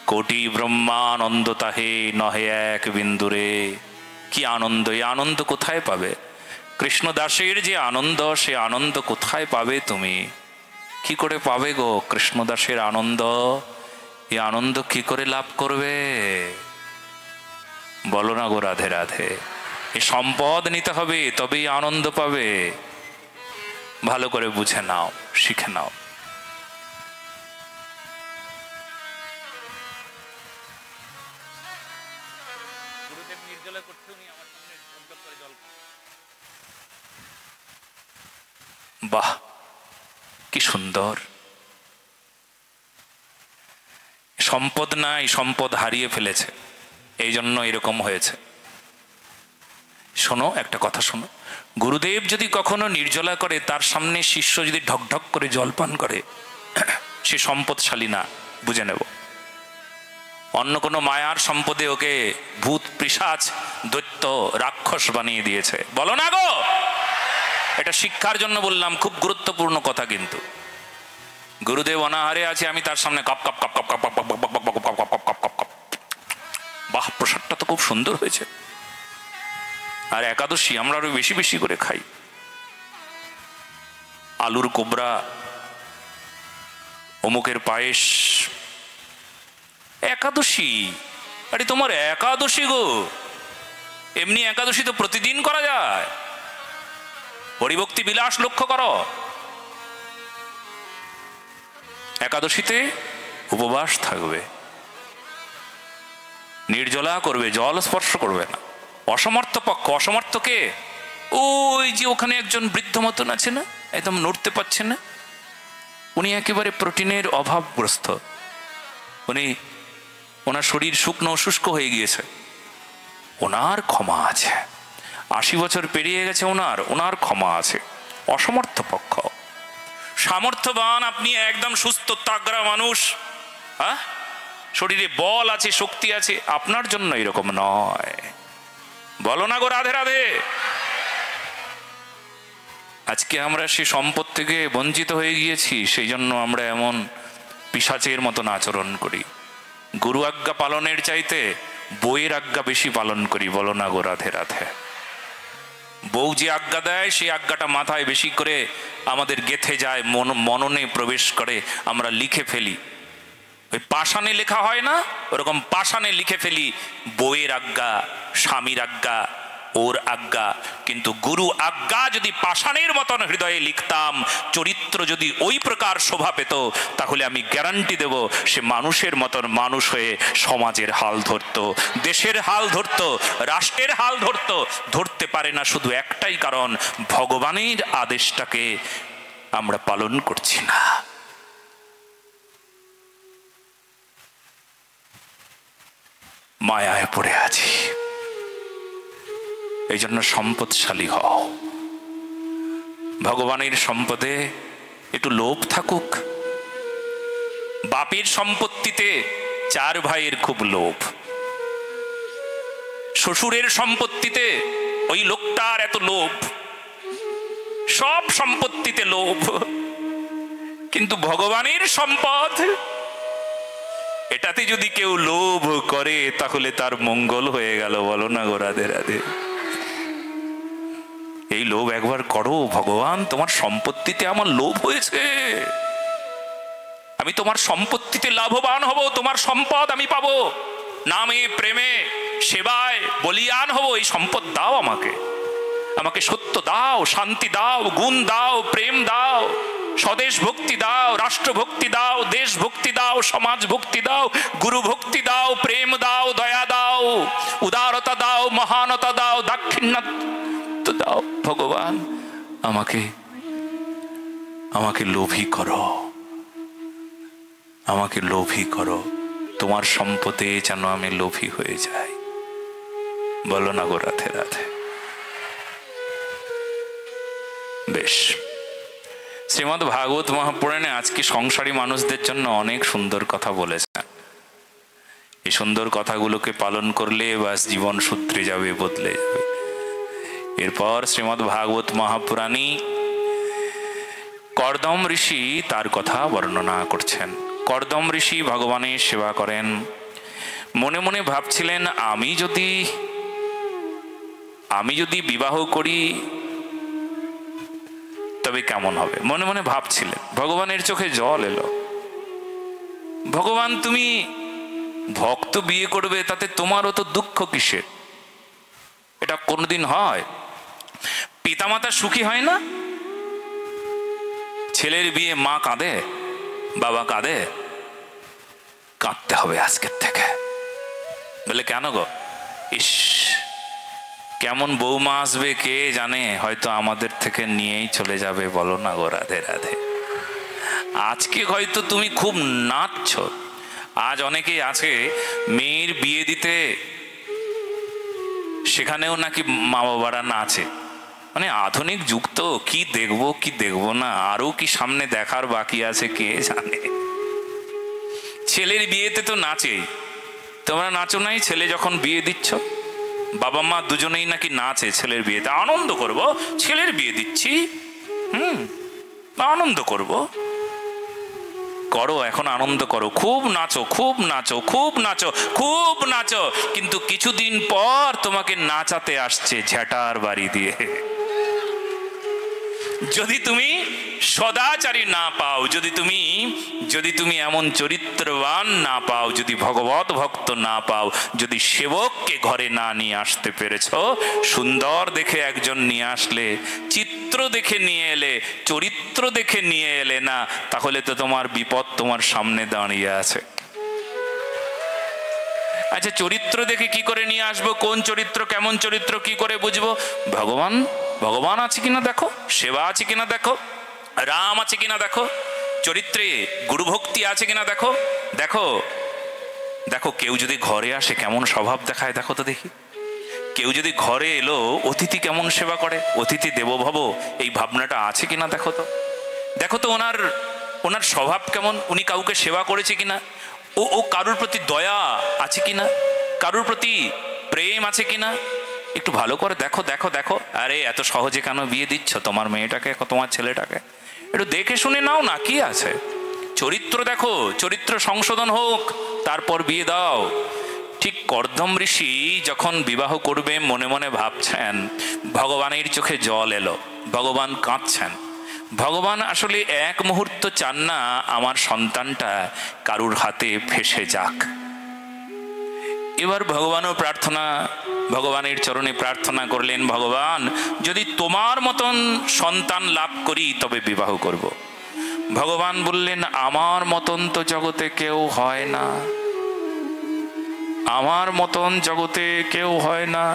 কোটি ব্রহ্মানন্দ তাহে নহে এক বিন্দুরে। কি আনন্দ! এই আনন্দ কোথায় পাবে? কৃষ্ণদাসের যে আনন্দ, সে আনন্দ কোথায় পাবে তুমি? কি করে পাবে গো কৃষ্ণদাসের আনন্দ? এই আনন্দ কি করে লাভ করবে? বলো না গো রাধে রাধে। এই সম্পদ নিতে হবে, তবেই আনন্দ পাবে। ভালো করে বুঝে নাও, শিখে নাও। বাহ, কি সুন্দর! সম্পদ নাই, সম্পদ হারিয়ে ফেলেছে, এই জন্য এরকম হয়েছে। শোনো, একটা কথা শোনো। গুরুদেব যদি কখনো নির্জলা করে, তার সামনে শিষ্য যদি ঢকঢক করে জলপান করে, সে সম্পদশালী না, বুঝে নেব। অন্য কোনো মায়ার সম্পদে ওকে ভূত, পিশাচ, দৈত্য, রাক্ষস বানিয়ে দিয়েছে। বলো না গো। এটা শিক্ষার জন্য বললাম, খুব গুরুত্বপূর্ণ কথা। কিন্তু গুরুদেব অনাহারে আছে, আমি তার সামনে কপ কপ কপ কপ কপ কপ কপ কপ কপ কপ কপ কপ কপ কপ। বাহ, প্রসাদটা তো খুব সুন্দর হয়েছে। আর একাদশী আমরা আরো বেশি বেশি করে খাই। আলুর কোবরা, অমুকের পায়েস। একাদশী, আরে তোমার একাদশী গো। এমনি একাদশী তো প্রতিদিন করা যায়। হরিভক্তি বিলাস লক্ষ্য করো। একাদশীতে উপবাস থাকবে, নির্জলা করবে, জল স্পর্শ করবে না। অসমর্থ পক্ষ, অসমর্থকে ওই যে ওখানে একজন বৃদ্ধ মতন আছে না, একদম নড়তে পারছে না, উনি একেবারে প্রোটিনের অভাবগ্রস্ত। ওনার শরীর শুকনো শুষ্ক হয়ে গিয়েছে, ওনার ক্ষমা আছে। 80 বছর পেরিয়ে গেছে, ওনার ক্ষমা আছে। অসমর্থ পক্ষ। সামর্থ্যবান আপনি, একদম সুস্থ তাগড়া মানুষ, হ্যাঁ, শরীরে বল আছে, শক্তি আছে, আপনার জন্য এরকম নয়। বলো না গো রাধে রাধে। আজকে আমরা সে সম্পদ থেকে বঞ্চিত হয়ে গিয়েছি, সেই জন্য আমরা এমন পিশাচের মতন আচরণ করি। গুরু আজ্ঞা পালনের চাইতে বইয়ের আজ্ঞা বেশি পালন করি। বলো না গো রাধে রাধে। বউ যে আজ্ঞা দেয়, সেই আজ্ঞাটা মাথায় বেশি করে আমাদের গেথে যায়, মননে প্রবেশ করে, আমরা লিখে ফেলি। ওই পাষাণে লেখা হয় না, ওরকম পাষাণে লিখে ফেলি বউয়ের আজ্ঞা, স্বামীর আজ্ঞা, ওর আজ্ঞা। কিন্তু গুরু আজ্ঞা যদি পাষাণের মতন হৃদয়ে লিখতাম, চরিত্র যদি ওই প্রকার শোভা পেত, তাহলে আমি গ্যারান্টি দেব সে মানুষের মতন মানুষ হয়ে সমাজের হাল ধরত, দেশের হাল ধরত, রাষ্ট্রের হাল ধরত। ধরতে পারে না শুধু একটাই কারণ, ভগবানের আদেশটাকে আমরা পালন করছি না। মায়ায় পড়ে আছি। এই জন্য সম্পদশালী হও। ভগবানের সম্পদে একটু লোভ থাকুক। বাপের সম্পত্তিতে 4 ভাইয়ের খুব লোভ, শ্বশুরের সম্পত্তিতে ওই লোকটার এত লোভ, সব সম্পত্তিতে লোভ। কিন্তু ভগবানের সম্পদ, এটাতে যদি কেউ লোভ করে, তাহলে তার মঙ্গল হয়ে গেল। বলো না গো রাধে রাধে। এই লোভ একবার করো, ভগবান তোমার সম্পত্তিতে আমার লোভ হয়েছে, আমি তোমার সম্পত্তিতে লাভবান হব, তোমার সম্পদ আমি পাবো, নামে প্রেমে সেবায় বলিয়ান হব। এই সম্পদ দাও আমাকে, আমাকে সত্য দাও, শান্তি দাও, গুণ দাও, প্রেম দাও, স্বদেশ ভক্তি দাও, রাষ্ট্র ভক্তি দাও, দেশ ভক্তি দাও, সমাজ ভক্তি দাও, গুরু ভক্তি দাও, প্রেম দাও, দয়া দাও, উদারতা দাও, মহানতা দাও, দাক্ষিণ্যত্ব দাও। ভগবান আমাকে লোভী করো, আমাকে লোভী করো। তোমার সম্পদে যেন আমি লোভী হয়ে যাই। বলো না গো রাধে রাধে। বেশ, শ্রীমদ্ ভাগবত মহাপুরাণে আজকে সংসারী মানুষদের জন্য অনেক সুন্দর কথা বলেছেন। এই সুন্দর কথাগুলোকে পালন করলে বাস জীবন সূত্রে যাবে, বদলে যাবে। এরপর শ্রীমদ্ ভাগবত মহাপুরাণী কর্দম ঋষি তার কথা বর্ণনা করছেন। কর্দম ঋষি ভগবানের সেবা করেন, মনে মনে ভাবছিলেন আমি যদি বিবাহ করি তবে কেমন হবে, মনে মনে ভাবছিলেন। ভগবানের চোখে জল এলো। ভগবান, তুমি ভক্ত বিয়ে করবে, তাতে তোমারও তো দুঃখ কিসের? এটা কোনোদিন হয়? পিতামাতা সুখী হয় না? ছেলের বিয়ে মা কাঁদে, বাবা কাঁদে, কাঁদতে হবে আজকের থেকে। বলে কেন গো? ইস, কেমন বৌমা আসবে কে জানে, হয়তো আমাদের থেকে নিয়েই চলে যাবে। বলো না গো, রাধে রাধে। আজকে হয়তো তুমি খুব নাচছ। আজ অনেকেই আছে মেয়ের বিয়ে দিতে, সেখানেও নাকি মা বাবারা নাচে। মানে আধুনিক যুগ তো, কি দেখবো কি দেখবো না, আরো কি সামনে দেখার বাকি আছে কে জানে। ছেলের বিয়েতে তো নাচেই। তোমরা নাচো নাই? ছেলে যখন বিয়ে দিচ্ছ, বাবা মা দুজনেই নাকি নাচে ছেলের বিয়েতে। আনন্দ করব, ছেলের বিয়ে দিচ্ছি, আনন্দ করব। করো, এখন আনন্দ করো, খুব নাচো, খুব নাচো, খুব নাচো, খুব নাচো। কিন্তু কিছুদিন পর তোমাকে নাচাতে আসছে ঝ্যাটার বাড়ি দিয়ে। যদি তুমি সদাচারী না পাও, যদি তুমি এমন চরিত্রবান না পাও, যদি ভগবত ভক্ত না পাও, যদি সেবককে ঘরে না নিয়ে আসতে পেরেছ, সুন্দর দেখে একজন নিয়ে আসলে, চিত্র দেখে নিয়ে এলে, চরিত্র দেখে নিয়ে এলে না, তাহলে তো তোমার বিপদ তোমার সামনে দাঁড়িয়ে আছে। আচ্ছা, চরিত্র দেখে কি করে নিয়ে আসবো? কোন চরিত্র, কেমন চরিত্র কি করে বুঝবো? ভগবান আছে কিনা দেখো, সেবা আছে কিনা দেখো, রাম আছে কিনা দেখো, চরিত্রে গুরুভক্তি আছে কিনা দেখো। দেখো দেখো, কেউ যদি ঘরে আসে কেমন স্বভাব দেখায় দেখো তো দেখি। কেউ যদি ঘরে এলো, অতিথি কেমন সেবা করে, অতিথি দেবো ভব, এই ভাবনাটা আছে কিনা দেখো তো। দেখো তো ওনার স্বভাব কেমন, উনি কাউকে সেবা করেছে কিনা, ও কারুর প্রতি দয়া আছে কিনা, কারুর প্রতি প্রেম আছে কিনা, একটু ভালো করে দেখো দেখো দেখো। আরে এত সহজে কেন বিয়ে দিচ্ছ তোমার মেয়েটাকে, তোমার ছেলেটাকে? একটু দেখে শুনে নাও না, কি আছে। চরিত্র দেখো, চরিত্র সংশোধন হোক, তারপর বিয়ে দাও। ঠিক কর্দম ঋষি যখন বিবাহ করবে মনে মনে ভাবছেন, ভগবানের চোখে জল এলো, ভগবান কাঁদছেন। ভগবান আসলে এক মুহূর্ত চান না আমার সন্তানটা কারুর হাতে ফেসে যাক। এবার ভগবানের চরণে প্রার্থনা করলেন, ভগবান, যদি তোমার মতন সন্তান লাভ করি তবে বিবাহ করব। ভগবান বললেন, আমার মতন তো জগতে কেউ হয় না, আমার মতন জগতে কেউ হয় না।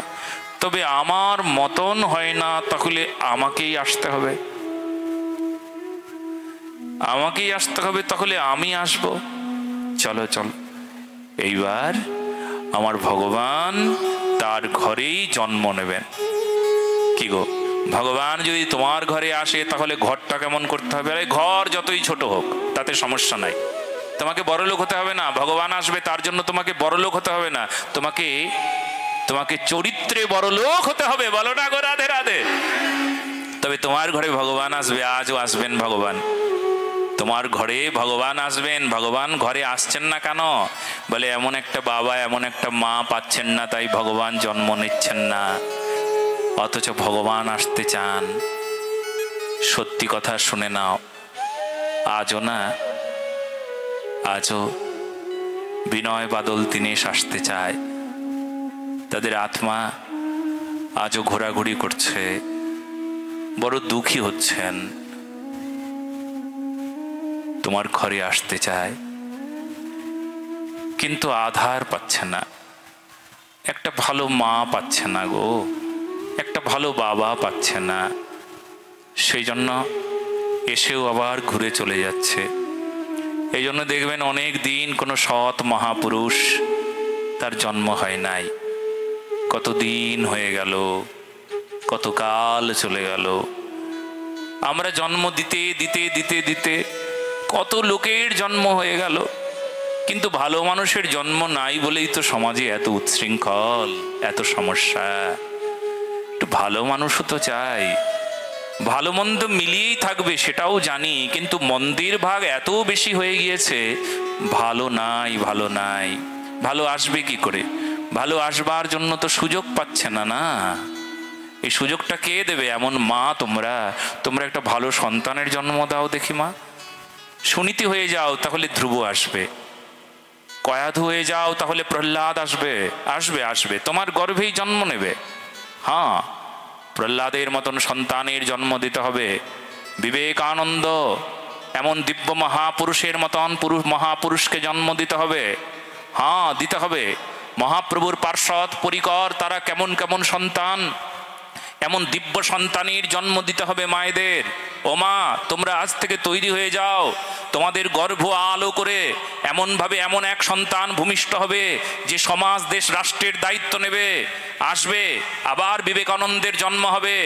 তবে আমার মতন হয় না, তাহলে আমাকেই আসতে হবে, আমাকেই আসতে হবে, তাহলে আমি আসব। চলো চলো। এইবার আমার ভগবান তার ঘরেই জন্ম নেবেন। কি গো, ভগবান যদি তোমার ঘরে আসে তাহলে ঘরটা কেমন করতে হবে? আরে ঘর যতই ছোট হোক তাতে সমস্যা নাই, তোমাকে বড়লোক হতে হবে না। ভগবান আসবে তার জন্য তোমাকে বড়লোক হতে হবে না, তোমাকে চরিত্রে বড়লোক হতে হবে। বলো না গো, রাধে রাধে। তবে তোমার ঘরে ভগবান আসবে, আজও আসবেন ভগবান, তোমার ঘরে ভগবান আসবেন। ভগবান ঘরে আসছেন না কেন? বলে এমন একটা বাবা, এমন একটা মা পাচ্ছেন না, তাই ভগবান জন্ম নিচ্ছেন না। অথচ ভগবান আসতে চান। সত্যি কথা শুনে নাও, আজও বিনয় বাদল দীনেশ আসতে চায়, তাদের আত্মা আজও ঘোরাঘুরি করছে, বড় দুঃখী হচ্ছেন, তোমার ঘরে আসতে চায়, কিন্তু আধার পাচ্ছে না, একটা ভালো মা পাচ্ছে না গো, একটা ভালো বাবা পাচ্ছে না। সেই জন্য এসেও আবার ঘুরে চলে যাচ্ছে। এই জন্য দেখবেন অনেক দিন কোনো সৎ মহাপুরুষ তার জন্ম হয় নাই। কতদিন হয়ে গেল, কত কাল চলে গেল, আমরা জন্ম দিতে দিতে দিতে দিতে কত লোকের জন্ম হয়ে গেল, কিন্তু ভালো মানুষের জন্ম নাই বলেই তো সমাজে এত উচ্ছৃঙ্খল, এত সমস্যা। একটু ভালো মানুষও তো চাই, ভালো মন্দ মিলিয়েই থাকবে সেটাও জানি, কিন্তু মন্দির ভাগ এত বেশি হয়ে গিয়েছে, ভালো নাই, ভালো নাই। ভালো আসবে কি করে? ভালো আসবার জন্য তো সুযোগ পাচ্ছে না। না, এই সুযোগটা কে দেবে? এমন মা তোমরা, তোমরা একটা ভালো সন্তানের জন্ম দাও দেখি মা। সুনীতি হয়ে যাও তাহলে ধ্রুব আসবে, কয়াধু হয়ে যাও তাহলে প্রহ্লাদ আসবে, আসবে আসবে, তোমার গর্ভেই জন্ম নেবে। হ্যাঁ, প্রহ্লাদের মতন সন্তানের জন্ম দিতে হবে। বিবেকানন্দ এমন দিব্য মহাপুরুষের মতন মহাপুরুষকে জন্ম দিতে হবে। হ্যাঁ, দিতে হবে। মহাপ্রভুর পার্ষদ পরিকর তারা কেমন কেমন সন্তান, এমন দিব্য সন্তানের জন্ম দিতে হবে মায়েদের। ও মা, তোমরা আজ থেকে তৈরি হয়ে যাও, তোমাদের গর্ভ আলো করে এমনভাবে এমন এক সন্তান ভূমিষ্ঠ হবে যে সমাজ দেশ রাষ্ট্রের দায়িত্ব নেবে। আসবে আবার বিবেকানন্দের জন্ম হবে,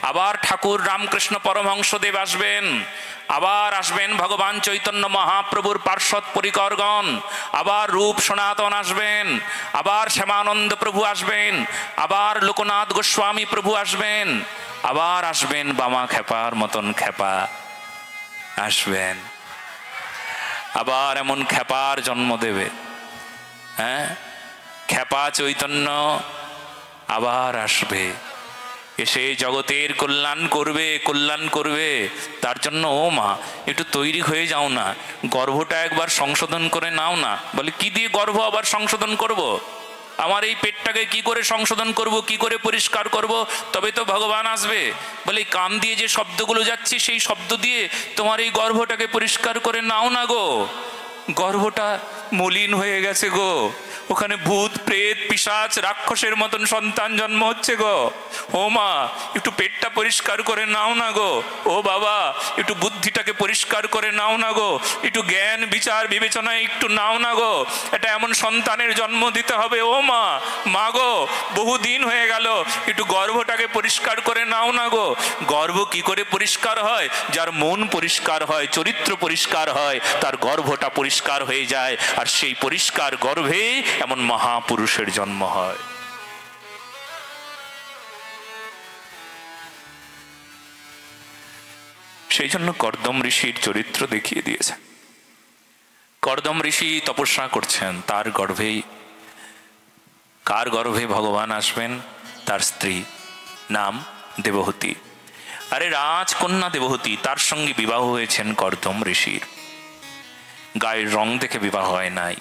আবার ঠাকুর রামকৃষ্ণ পরমহংসদেব আসবেন, আবার আসবেন ভগবান চৈতন্য মহাপ্রভুর পার্ষদ পরিকরগণ, আবার রূপ সনাতন আসবেন, আবার শ্যামানন্দ প্রভু আসবেন, আবার লোকনাথ গোস্বামী প্রভু আসবেন, আবার আসবেন বামা খেপার মতন খেপা আসবেন, আবার এমন খেপার জন্ম দেবে। হ্যাঁ, খেপা চৈতন্য আবার আসবে, এসে জগতের কল্যাণ করবে, কল্যাণ করবে। তার জন্য ও মা, একটু তৈরি হয়ে যাও না, গর্ভটা একবার সংশোধন করে নাও না। বলে কি দিয়ে গর্ভ আবার সংশোধন করব? আমার এই পেটটাকে কি করে সংশোধন করব, কি করে পরিষ্কার করব? তবে তো ভগবান আসবে। বলে কান দিয়ে যে শব্দগুলো যাচ্ছে সেই শব্দ দিয়ে তোমার এই গর্ভটাকে পরিষ্কার করে নাও না গো। গর্ভটা মলিন হয়ে গেছে গো, ওখানে ভূত প্রেত পিশাচ রাক্ষসের মতন সন্তান জন্ম হচ্ছে গো। ও মা, একটু পেটটা পরিষ্কার করে নাও না গো। ও বাবা, একটু বুদ্ধিটাকে পরিষ্কার করে নাও না গো, একটু জ্ঞান বিচার বিবেচনায় একটু নাও না গো। এটা এমন সন্তানের জন্ম দিতে হবে। ও মা, মা গো, বহুদিন হয়ে গেল, একটু গর্ভটাকে পরিষ্কার করে নাও না গো। গর্ভ কি করে পরিষ্কার হয়? যার মন পরিষ্কার হয়, চরিত্র পরিষ্কার হয়, তার গর্ভটা পরিষ্কার হয়ে যায়, আর সেই পরিষ্কার গর্ভে এমন মহাপুরুষের জন্ম হয়। সেই জন্য কর্দম ঋষির চরিত্র দেখিয়ে দিয়েছে। কর্দম ঋষি তপস্যা করছেন, তার গর্ভেই, কার গর্ভে ভগবান আসবেন? তার স্ত্রী, নাম দেবহূতি। আরে রাজকন্যা দেবহূতি, তার সঙ্গে বিবাহ হয়েছেন কর্দম ঋষির। গায়ের রং দেখে বিবাহ হয় নাই,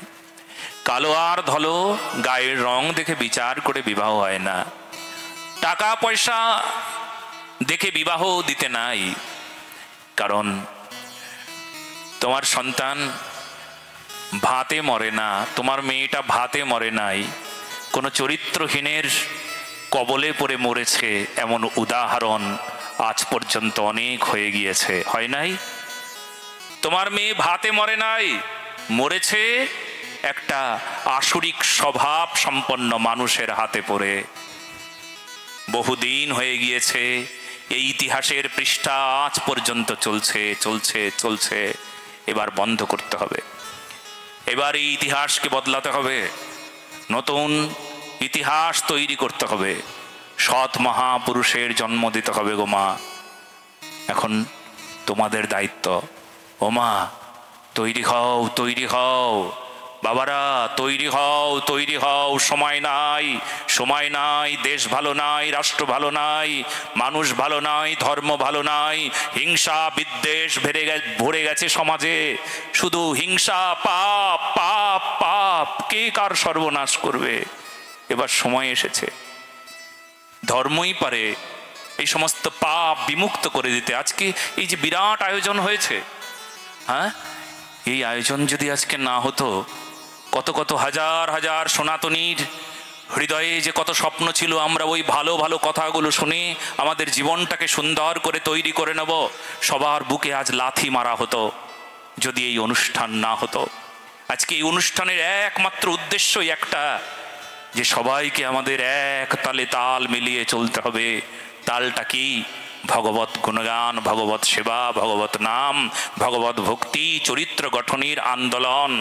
কালো আর ধলো, গায়ের রং দেখে বিচার করে বিবাহ হয় না, টাকা পয়সা দেখে বিবাহ দিতে নাই। কারণ তোমার সন্তান ভাতে মরে না, তোমার মেয়েটা ভাতে মরে নাই, কোনো চরিত্রহীনের কবলে পড়ে মরেছে এমন উদাহরণ আজ পর্যন্ত অনেক হয়ে গিয়েছে, হয় নাই? তোমার মেয়ে ভাতে মরে নাই, মরেছে একটা আসুরিক স্বভাব সম্পন্ন মানুষের হাতে পড়ে। বহুদিন হয়ে গিয়েছে, এই ইতিহাসের পৃষ্ঠা আজ পর্যন্ত চলছে চলছে চলছে। এবার বন্ধ করতে হবে, এবার এই ইতিহাসকে বদলাতে হবে, নতুন ইতিহাস তৈরি করতে হবে, সৎ মহাপুরুষের জন্ম দিতে হবে গো মা। এখন তোমাদের দায়িত্ব। ও মা, তৈরি হও, তৈরি হও, বাবারা তৈরি হও, তৈরি হও। সময় নাই, সময় নাই, দেশ ভালো নাই, রাষ্ট্র ভালো নাই, মানুষ ভালো নাই, ধর্ম ভালো নাই, হিংসা বিদ্বেষ ভরে গেছে সমাজে, শুধু হিংসা, পাপ পাপ পাপ, কে কার সর্বনাশ করবে? এবার সময় এসেছে, ধর্মই পারে এই সমস্ত পাপ বিমুক্ত করে দিতে। আজকে এই যে বিরাট আয়োজন হয়েছে, হ্যাঁ, এই আয়োজন যদি আজকে না হতো, কত কত হাজার হাজার সনাতনীর হৃদয়ে যে কত স্বপ্ন ছিল, আমরা ওই ভালো ভালো কথাগুলো শুনে আমাদের জীবনটাকে সুন্দর করে তৈরি করে নেব, সবার বুকে আজ লাথি মারা হতো যদি এই অনুষ্ঠান না হতো। আজকে এই অনুষ্ঠানের একমাত্র উদ্দেশ্যই একটা, যে সবাইকে আমাদের এক তালে তাল মিলিয়ে চলতে হবে। তালটা কি? ভগবত গুণগান, ভগবত সেবা, ভগবত নাম, ভগবত ভক্তি, চরিত্র গঠনের আন্দোলন,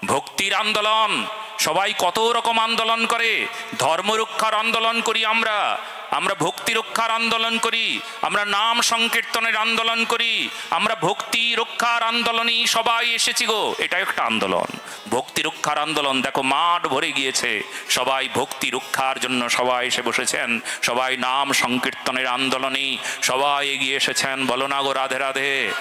ভক্তির আন্দোলন। সবাই কত রকম আন্দোলন করে। ধর্ম রক্ষার আন্দোলন করি আমরা, আমরা ভক্তি রক্ষার আন্দোলন করি, আমরা নাম সংকীর্তনের আন্দোলন করি, আমরা ভক্তি রক্ষার আন্দোলনই সবাই এসেছি গো। এটা একটা আন্দোলন, ভক্তি রক্ষার আন্দোলন। দেখো মাঠ ভরে গিয়েছে, সবাই ভক্তি রক্ষার জন্য সবাই এসে বসেছেন, সবাই নাম সংকীর্তনের আন্দোলনেই সবাই এগিয়ে এসেছেন। বলো না গো রাধে রাধে।